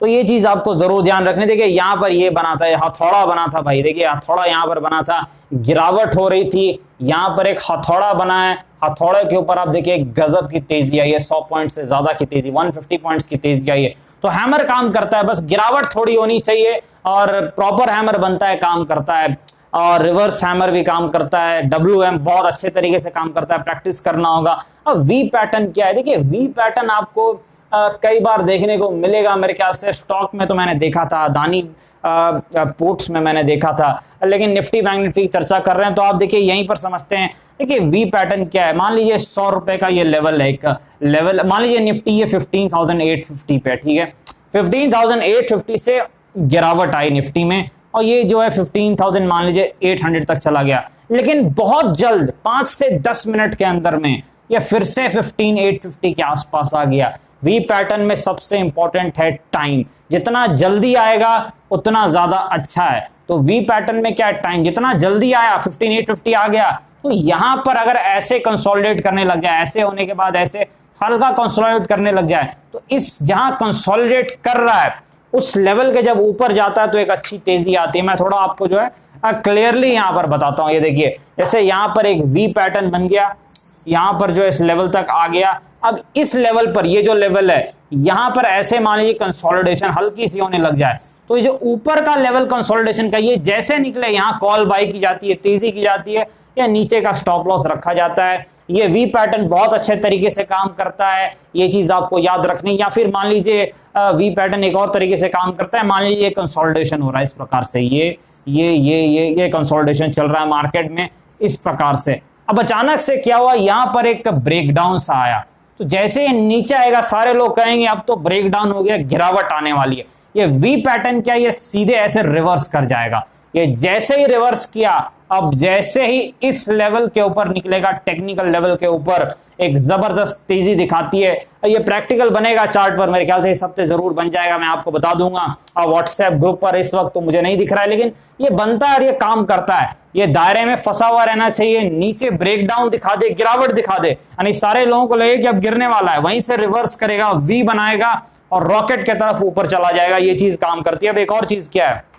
तो ये चीज आपको जरूर ध्यान रखनी। देखिए यहां पर ये बना था, हथौड़ा बना था भाई। देखिए हथौड़ा यहां पर बना था, गिरावट हो रही थी, यहां पर एक हथौड़ा बना है, हथौड़े के ऊपर आप देखिए गजब की तेजी आई है, 100 पॉइंट से ज्यादा की तेजी, 150 पॉइंट्स की तेजी आई है। तो हैमर काम करता है, बस गिरावट थोड़ी होनी चाहिए और प्रॉपर हैमर बनता है, काम करता है। और रिवर्स हैमर भी काम करता है, WM बहुत अच्छे तरीके से काम करता है, प्रैक्टिस करना होगा। अब वी पैटर्न क्या है, देखिए वी पैटर्न आपको कई बार देखने को मिलेगा। मेरे ख्याल से स्टॉक में तो मैंने देखा था, अदानी पोर्ट्स में मैंने देखा था, लेकिन निफ्टी बैंक निफ्टी की चर्चा कर रहे हैं तो आप देखिए यहीं पर समझते हैं। देखिए वी पैटर्न क्या है, मान लीजिए 100 रुपए का ये लेवल है, एक लेवल मान लीजिए निफ्टी ये 15,850 पे, ठीक है। 15,850 से गिरावट आई निफ्टी में और ये जो है 15,000 मान लीजिए 800 तक चला गया। लेकिन बहुत जल्द 5 से 10 मिनट के अंदर में ये फिर से 15,850 के आसपास आ गया। वी पैटर्न में सबसे इंपॉर्टेंट है टाइम, जितना जल्दी आएगा उतना ज्यादा अच्छा है। तो वी पैटर्न में क्या है, टाइम जितना जल्दी आया, 15,850 आ गया, तो यहां पर अगर ऐसे कंसोलिडेट करने लग जाए, ऐसे होने के बाद ऐसे हल्का कंसोलिडेट करने लग जाए, तो इस जहां कंसोलिडेट कर रहा है उस लेवल के जब ऊपर जाता है तो एक अच्छी तेजी आती है। मैं थोड़ा आपको जो है क्लियरली यहां पर बताता हूं। ये देखिए जैसे यहां पर एक वी पैटर्न बन गया, यहां पर जो इस लेवल तक आ गया। अब इस लेवल पर ये जो लेवल है यहां पर ऐसे मान लीजिए कंसोलिडेशन हल्की सी होने लग जाए, तो ये जो ऊपर का लेवल कंसोलिडेशन का ये जैसे निकले यहां कॉल बाई की जाती है, तेजी की जाती है, या नीचे का स्टॉप लॉस रखा जाता है। ये वी पैटर्न बहुत अच्छे तरीके से काम करता है, ये चीज आपको याद रखनी। या फिर मान लीजिए वी पैटर्न एक और तरीके से काम करता है, मान लीजिए कंसोलिडेशन हो रहा है इस प्रकार से, ये कंसोलिडेशन चल रहा है मार्केट में इस प्रकार से। अब अचानक से क्या हुआ, यहां पर एक ब्रेकडाउन सा आया, तो जैसे ये नीचे आएगा सारे लोग कहेंगे अब तो ब्रेकडाउन हो गया, गिरावट आने वाली है। ये वी पैटर्न क्या, ये सीधे ऐसे रिवर्स कर जाएगा। ये जैसे ही रिवर्स किया, अब जैसे ही इस लेवल के ऊपर निकलेगा, टेक्निकल लेवल के ऊपर एक जबरदस्त तेजी दिखाती है। ये प्रैक्टिकल बनेगा चार्ट पर, मेरे ख्याल से इस हफ्ते जरूर बन जाएगा, मैं आपको बता दूंगा। और व्हाट्सएप ग्रुप पर इस वक्त तो मुझे नहीं दिख रहा है, लेकिन ये बनता है और ये काम करता है। ये दायरे में फंसा हुआ रहना चाहिए, नीचे ब्रेकडाउन दिखा दे, गिरावट दिखा दे, यानी सारे लोगों को लगे कि अब गिरने वाला है, वहीं से रिवर्स करेगा, वी बनाएगा और रॉकेट की तरफ ऊपर चला जाएगा। ये चीज काम करती है। अब एक और चीज क्या है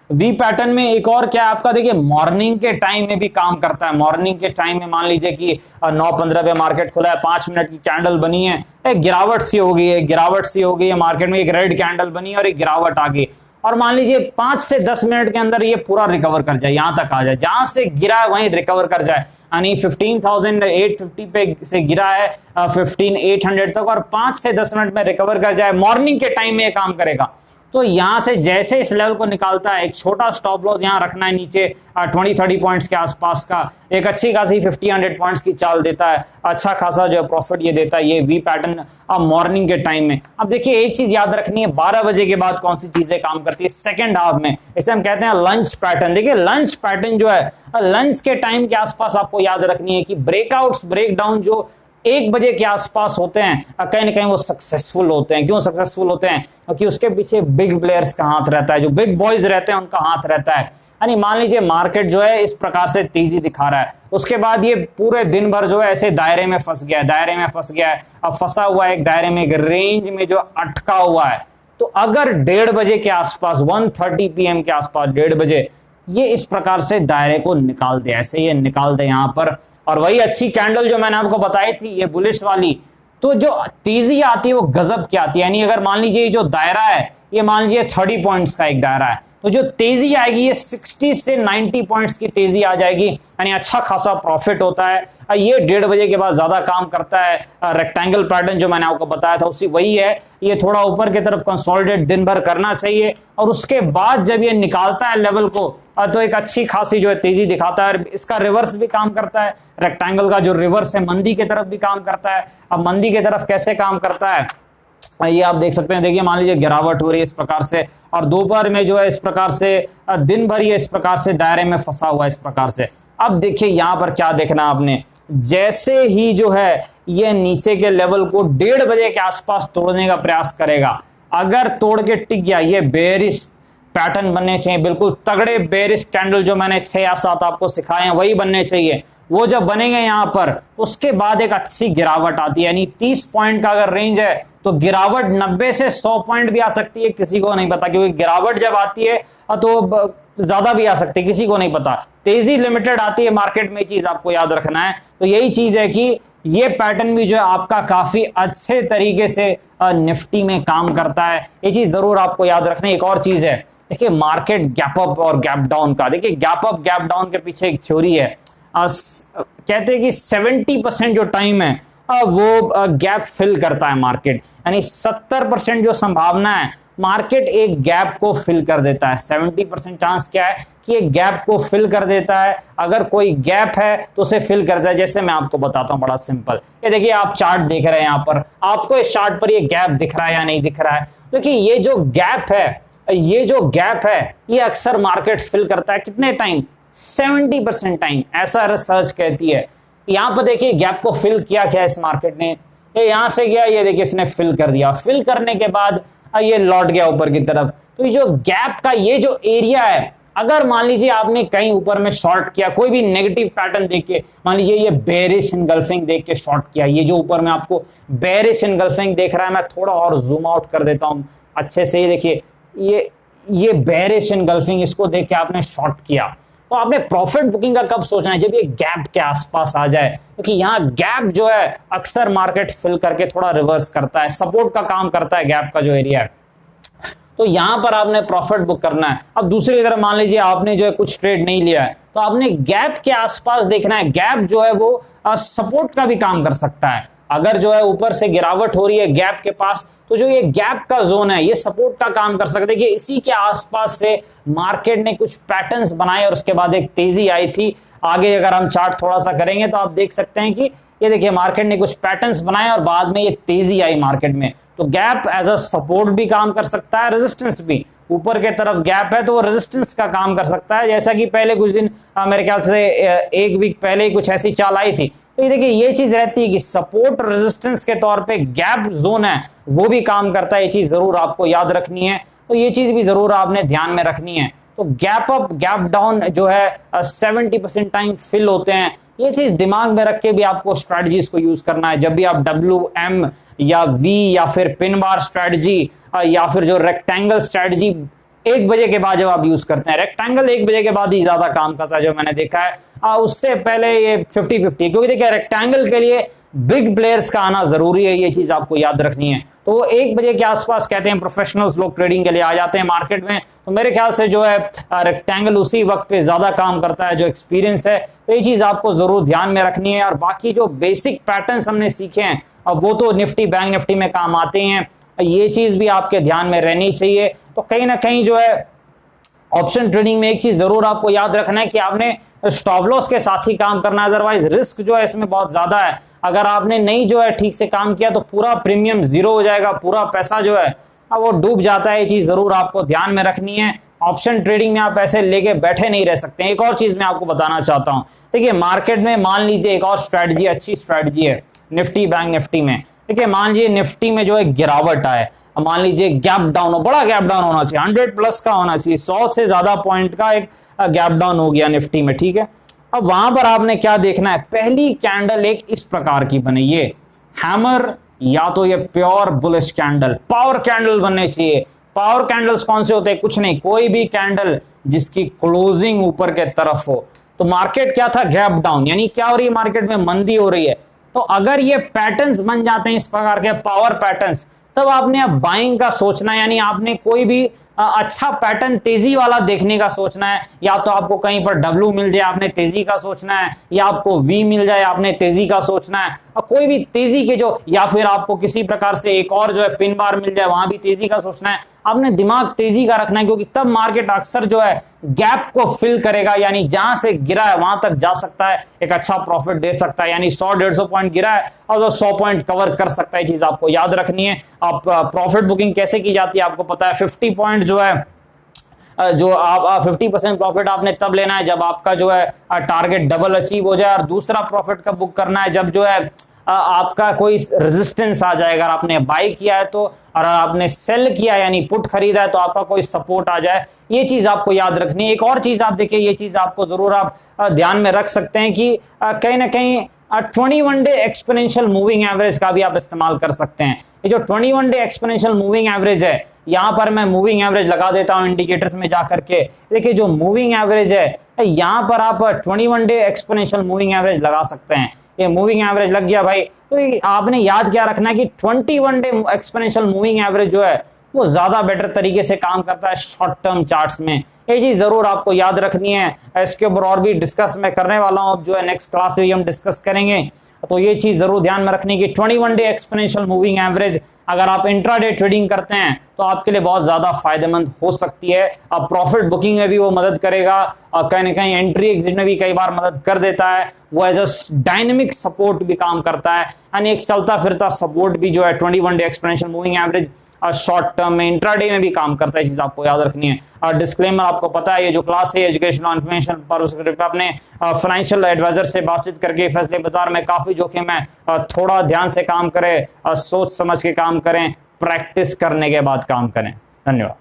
वी पैटर्न में, एक और क्या है आपका, देखिए मॉर्निंग के टाइम में भी काम करता है। मॉर्निंग के टाइम में मान लीजिए कि 9:15 पे मार्केट खुला है, 5 मिनट की कैंडल बनी है, एक गिरावट सी हो गई है, गिरावट सी हो गई है मार्केट में, एक रेड कैंडल बनी है और एक गिरावट आ गई, और मान लीजिए 5 से 10 मिनट के अंदर ये पूरा रिकवर कर जाए, यहां तक आ जाए, जहां से गिरा है वहीं रिकवर कर जाए, यानी 15,850 पे से गिरा है 15,800 तक, और 5 से 10 मिनट में रिकवर कर जाए, मॉर्निंग के टाइम में ये काम करेगा। तो यहां से जैसे इस लेवल को निकालता है, एक छोटा स्टॉप लॉस यहां रखना है नीचे 20-30 पॉइंट्स के आसपास का, एक अच्छी खासी 50-100 पॉइंट्स की चाल देता है, अच्छा खासा जो प्रॉफिट ये देता है ये वी पैटर्न अब मॉर्निंग के टाइम में। अब देखिए एक चीज याद रखनी है, 12 बजे के बाद कौन सी चीजें काम करती है सेकंड हाफ में, इसे हम कहते हैं लंच पैटर्न। देखिए लंच पैटर्न जो है, लंच के टाइम के आसपास आपको याद रखनी है कि ब्रेकआउट्स ब्रेकडाउन जो 1 बजे के आसपास होते हैं, कहीं ना कहीं वो सक्सेसफुल होते हैं। क्यों सक्सेसफुल होते हैं? क्योंकि उसके पीछे बिग प्लेयर्स का हाथ रहता है, जो बिग बॉयज रहते हैं उनका हाथ रहता है। यानी मान लीजिए मार्केट जो है इस प्रकार से तेजी दिखा रहा है, उसके बाद ये पूरे दिन भर जो है ऐसे दायरे में फंस गया है, दायरे में फंस गया है, अब फंसा हुआ है एक दायरे में, एक रेंज में जो अटका हुआ है। तो अगर 1:30 बजे के आसपास, 1:30 PM के आसपास, 1:30 बजे ये इस प्रकार से दायरे को निकाल दे, ऐसे ये निकाल दे यहां पर, और वही अच्छी कैंडल जो मैंने आपको बताई थी ये बुलिश वाली, तो जो तेजी आती है वो गजब की आती है। यानी अगर मान लीजिए ये जो दायरा है, ये मान लीजिए 30 पॉइंट्स का एक दायरा है, तो जो तेजी आएगी ये 60 से 90 पॉइंट्स की तेजी आ जाएगी, यानी अच्छा खासा प्रॉफिट होता है। ये 1:30 बजे के बाद ज्यादा काम करता है। रेक्टेंगल पैटर्न जो मैंने आपको बताया था उसी वही है, ये थोड़ा ऊपर की तरफ कंसोलिडेट दिन भर करना चाहिए, और उसके बाद जब ये निकालता है लेवल को तो एक अच्छी खासी जो है तेजी दिखाता है। इसका रिवर्स भी काम करता है, रेक्टेंगल का जो रिवर्स है मंदी की तरफ भी काम करता है। अब मंदी की तरफ कैसे काम करता है ये आप देख सकते हैं। देखिए मान लीजिए गिरावट हो रही है इस प्रकार से, और दोपहर में जो है इस प्रकार से, दिन भर ये इस प्रकार से दायरे में फंसा हुआ है इस प्रकार से। अब देखिए यहां पर क्या देखना आपने, जैसे ही जो है ये नीचे के लेवल को 1:30 बजे के आसपास तोड़ने का प्रयास करेगा, अगर तोड़ के टिक गया, ये बेरिश पैटर्न बनने चाहिए, बिल्कुल तगड़े बेरिश कैंडल जो मैंने 6 या 7 आपको सिखाए हैं वही बनने चाहिए। वो जब बनेंगे यहां पर, उसके बाद एक अच्छी गिरावट आती है, यानी 30 पॉइंट का अगर रेंज है तो गिरावट 90 से 100 पॉइंट भी आ सकती है, किसी को नहीं पता, क्योंकि गिरावट जब आती है तो ज्यादा भी आ सकती है, किसी को नहीं पता। तेजी लिमिटेड आती है मार्केट में, चीज आपको याद रखना है। तो यही चीज है कि ये पैटर्न भी जो है आपका काफी अच्छे तरीके से निफ्टी में काम करता है, ये चीज जरूर आपको याद रखना है। एक और चीज है, देखिए मार्केट गैप अप और गैप डाउन का, देखिए गैप अप गैप डाउन के पीछे एक थ्योरी है, कहते हैं कि 70% जो टाइम है वो गैप फिल करता है मार्केट, यानी 70% जो संभावना है मार्केट एक गैप को फिल कर देता है। 70% चांस क्या है कि एक गैप को फिल कर देता है। अगर कोई गैप है तो उसे फिल करता है। जैसे मैं आपको बताता हूं, बड़ा सिंपल, ये देखिए आप चार्ट देख रहे हैं, यहां पर आपको इस चार्ट पर ये गैप दिख रहा है या नहीं दिख रहा है? देखिए ये जो गैप है, ये जो गैप है ये अक्सर मार्केट फिल करता है कितने टाइम? 70% टाइम, ऐसा रिसर्च कहती है। यहां पर देखिए गैप को फिल किया क्या इस मार्केट ने, ये यहां से गया, ये देखिए इसने फिल कर दिया, फिल करने के बाद ये लौट गया ऊपर की तरफ। तो ये जो गैप का ये जो एरिया है, अगर मान लीजिए आपने कहीं ऊपर में शॉर्ट किया, कोई भी नेगेटिव पैटर्न देख के, मान लीजिए ये बेरिश इनगल्फिंग देख के शॉर्ट किया, ये जो ऊपर में आपको बेरिश इनगल्फिंग देख रहा है, मैं थोड़ा और जूम आउट कर देता हूं अच्छे से, ये देखिए ये बेरिश इनगल्फिंग, इसको देख के आपने शॉर्ट किया, तो आपने प्रॉफिट बुकिंग का कब सोचना है? जब ये गैप के आसपास आ जाए, क्योंकि यहाँ गैप जो है अक्सर मार्केट फिल करके थोड़ा रिवर्स करता है, सपोर्ट का काम करता है गैप का जो एरिया है। तो यहां पर आपने प्रॉफिट बुक करना है। अब दूसरी तरफ मान लीजिए आपने जो है कुछ ट्रेड नहीं लिया है, तो आपने गैप के आसपास देखना है। गैप जो है वो सपोर्ट का भी काम कर सकता है, अगर जो है ऊपर से गिरावट हो रही है गैप के पास, तो जो ये गैप का जोन है ये सपोर्ट का काम कर सकते हैं कि इसी के आसपास से मार्केट ने कुछ पैटर्न्स बनाए और उसके बाद एक तेजी आई थी। आगे अगर हम चार्ट थोड़ा सा करेंगे तो आप देख सकते हैं कि ये देखिए मार्केट ने कुछ पैटर्न्स बनाए और बाद में ये तेजी आई मार्केट में। तो गैप एज अ सपोर्ट भी काम कर सकता है, रेजिस्टेंस भी, ऊपर के तरफ गैप है तो वो रेजिस्टेंस का काम कर सकता है। जैसा कि पहले कुछ दिन मेरे ख्याल से एक वीक पहले ही कुछ ऐसी चाल आई थी। तो ये देखिए ये चीज रहती है कि सपोर्ट रेजिस्टेंस के तौर पे गैप जोन है वो भी काम करता है। ये चीज जरूर आपको याद रखनी है, तो ये चीज भी जरूर आपने ध्यान में रखनी है। तो गैप अप गैप डाउन जो है 70% टाइम फिल होते हैं। ये चीज दिमाग में रख के भी आपको स्ट्रेटजीज को यूज करना है। जब भी आप WM या V या फिर पिन बार स्ट्रेटजी या फिर जो रेक्टेंगल स्ट्रेटजी 1 बजे के बाद जब आप यूज करते हैं, रेक्टेंगल 1 बजे के बाद ही ज्यादा काम करता है जो मैंने देखा है। उससे पहले ये 50-50, क्योंकि देखिए रेक्टेंगल के लिए बिग प्लेयर्स का आना जरूरी है, ये चीज आपको याद रखनी है। तो वो 1 बजे के आसपास कहते हैं प्रोफेशनल्स लोग ट्रेडिंग के लिए आ जाते हैं मार्केट में। तो मेरे ख्याल से जो है रेक्टेंगल उसी वक्त पे ज्यादा काम करता है जो एक्सपीरियंस है। तो ये चीज आपको जरूर ध्यान में रखनी है। और बाकी जो बेसिक पैटर्न्स हमने सीखे हैं अब वो तो निफ्टी बैंक निफ्टी में काम आते हैं, ये चीज भी आपके ध्यान में रहनी चाहिए। तो कहीं ना कहीं जो है ऑप्शन ट्रेडिंग में एक चीज जरूर आपको याद रखना है कि आपने स्टॉप लॉस के साथ ही काम करना है, अदरवाइज रिस्क जो है इसमें बहुत ज्यादा है। अगर आपने नहीं जो है ठीक से काम किया तो पूरा प्रीमियम जीरो हो जाएगा, पूरा पैसा जो है वो डूब जाता है। ये चीज जरूर आपको ध्यान में रखनी है। ऑप्शन ट्रेडिंग में आप ऐसे लेके बैठे नहीं रह सकते हैं। एक और चीज मैं आपको बताना चाहता हूं, देखिए मार्केट में मान लीजिए एक और स्ट्रेटजी, अच्छी स्ट्रेटजी है निफ्टी बैंक निफ्टी में। देखिए मान लीजिए निफ्टी में जो है गिरावट आए, मान लीजिए गैप डाउन हो, बड़ा गैप डाउन होना चाहिए, 100 प्लस का होना चाहिए, 100 से ज्यादा पॉइंट का एक गैप डाउन हो गया निफ्टी में, ठीक है। अब वहां पर आपने क्या देखना है, पहली कैंडल एक इस प्रकार की बने, ये हैमर या तो ये pure bullish candle, power candle बनने चाहिए। पावर कैंडल्स कौन से होते हैं, कुछ नहीं, कोई भी कैंडल जिसकी क्लोजिंग ऊपर के तरफ हो। तो मार्केट क्या था, गैप डाउन, यानी क्या हो रही है, मार्केट में मंदी हो रही है। तो अगर ये पैटर्न्स बन जाते हैं इस प्रकार के पावर पैटर्न्स, तब आपने अब बाइंग का सोचना है, यानी आपने कोई भी अच्छा पैटर्न तेजी वाला देखने का सोचना है। या तो आपको कहीं पर W मिल जाए, आपने तेजी का सोचना है, या आपको V मिल जाए, आपने तेजी का सोचना है। और कोई भी तेजी के जो, या फिर आपको किसी प्रकार से एक और जो है पिन बार मिल जाए, वहां भी तेजी का सोचना है। आपने दिमाग तेजी का रखना है, क्योंकि तब मार्केट अक्सर जो है गैप को फिल करेगा, यानी जहां से गिरा है वहां तक जा सकता है, एक अच्छा प्रॉफिट दे सकता है। यानी 100-150 पॉइंट गिरा है और तो 100 पॉइंट कवर कर सकता है। चीज आपको याद रखनी है। आप प्रॉफिट बुकिंग कैसे की जाती है आपको पता है। 50 पॉइंट जो है, जो आप 50% प्रॉफिट आपने तब लेना है जब आपका जो है टारगेट डबल अचीव हो जाए। और दूसरा प्रॉफिट कब बुक करना है, जब जो है आपका कोई रेजिस्टेंस आ जाए। अगर आपने बाई किया है तो, और आपने सेल किया यानी पुट खरीदा है तो आपका कोई सपोर्ट आ जाए। ये चीज आपको याद रखनी है। एक और चीज आप देखिए, ये चीज आपको जरूर आप ध्यान में रख सकते हैं कि कहीं ना कहीं 21 डे एक्सपोनेंशियल मूविंग एवरेज का भी आप इस्तेमाल कर सकते हैं। ये जो 21 डे एक्सपोनेंशियल मूविंग एवरेज है, यहां पर मैं मूविंग एवरेज लगा देता हूं इंडिकेटर्स में जाकर के। देखिए जो मूविंग एवरेज है, यहां पर आप 21 डे एक्सपोनेंशियल मूविंग एवरेज लगा सकते हैं। ये मूविंग एवरेज लग गया भाई, तो आपने याद क्या रखना है कि 21 डे एक्सपोनेंशियल मूविंग एवरेज जो है वो ज्यादा बेटर तरीके से काम करता है शॉर्ट टर्म चार्ट्स में। ये चीज जरूर आपको याद रखनी है। इसके ऊपर और भी डिस्कस मैं करने वाला हूं, अब जो है नेक्स्ट क्लास में हम डिस्कस करेंगे। तो ये चीज जरूर ध्यान में रखनी कि 21 डे एक्सपोनेंशियल मूविंग एवरेज अगर आप इंट्राडे ट्रेडिंग करते हैं तो आपके लिए बहुत ज्यादा फायदेमंद हो सकती है। अब प्रॉफिट बुकिंग में भी वो मदद करेगा, और कहीं ना कहीं एंट्री एग्जिट में भी कई बार मदद कर देता है। वो एज अ डायनेमिक सपोर्ट भी काम करता है, यानी एक चलता फिरता सपोर्ट भी जो है 21 day exponential moving average short term में इंट्राडे में भी काम करता है। चीज आपको याद रखनी है। और डिस्क्लेमर आपको पता है, ये जो क्लास है एजुकेशनल इन्फॉर्मेशन पर अपने फाइनेंशियल एडवाइजर से बातचीत करके फैसले बाजार में काफी जोखिम है, थोड़ा ध्यान से काम करें, सोच समझ के काम करें, प्रैक्टिस करने के बाद काम करें। धन्यवाद।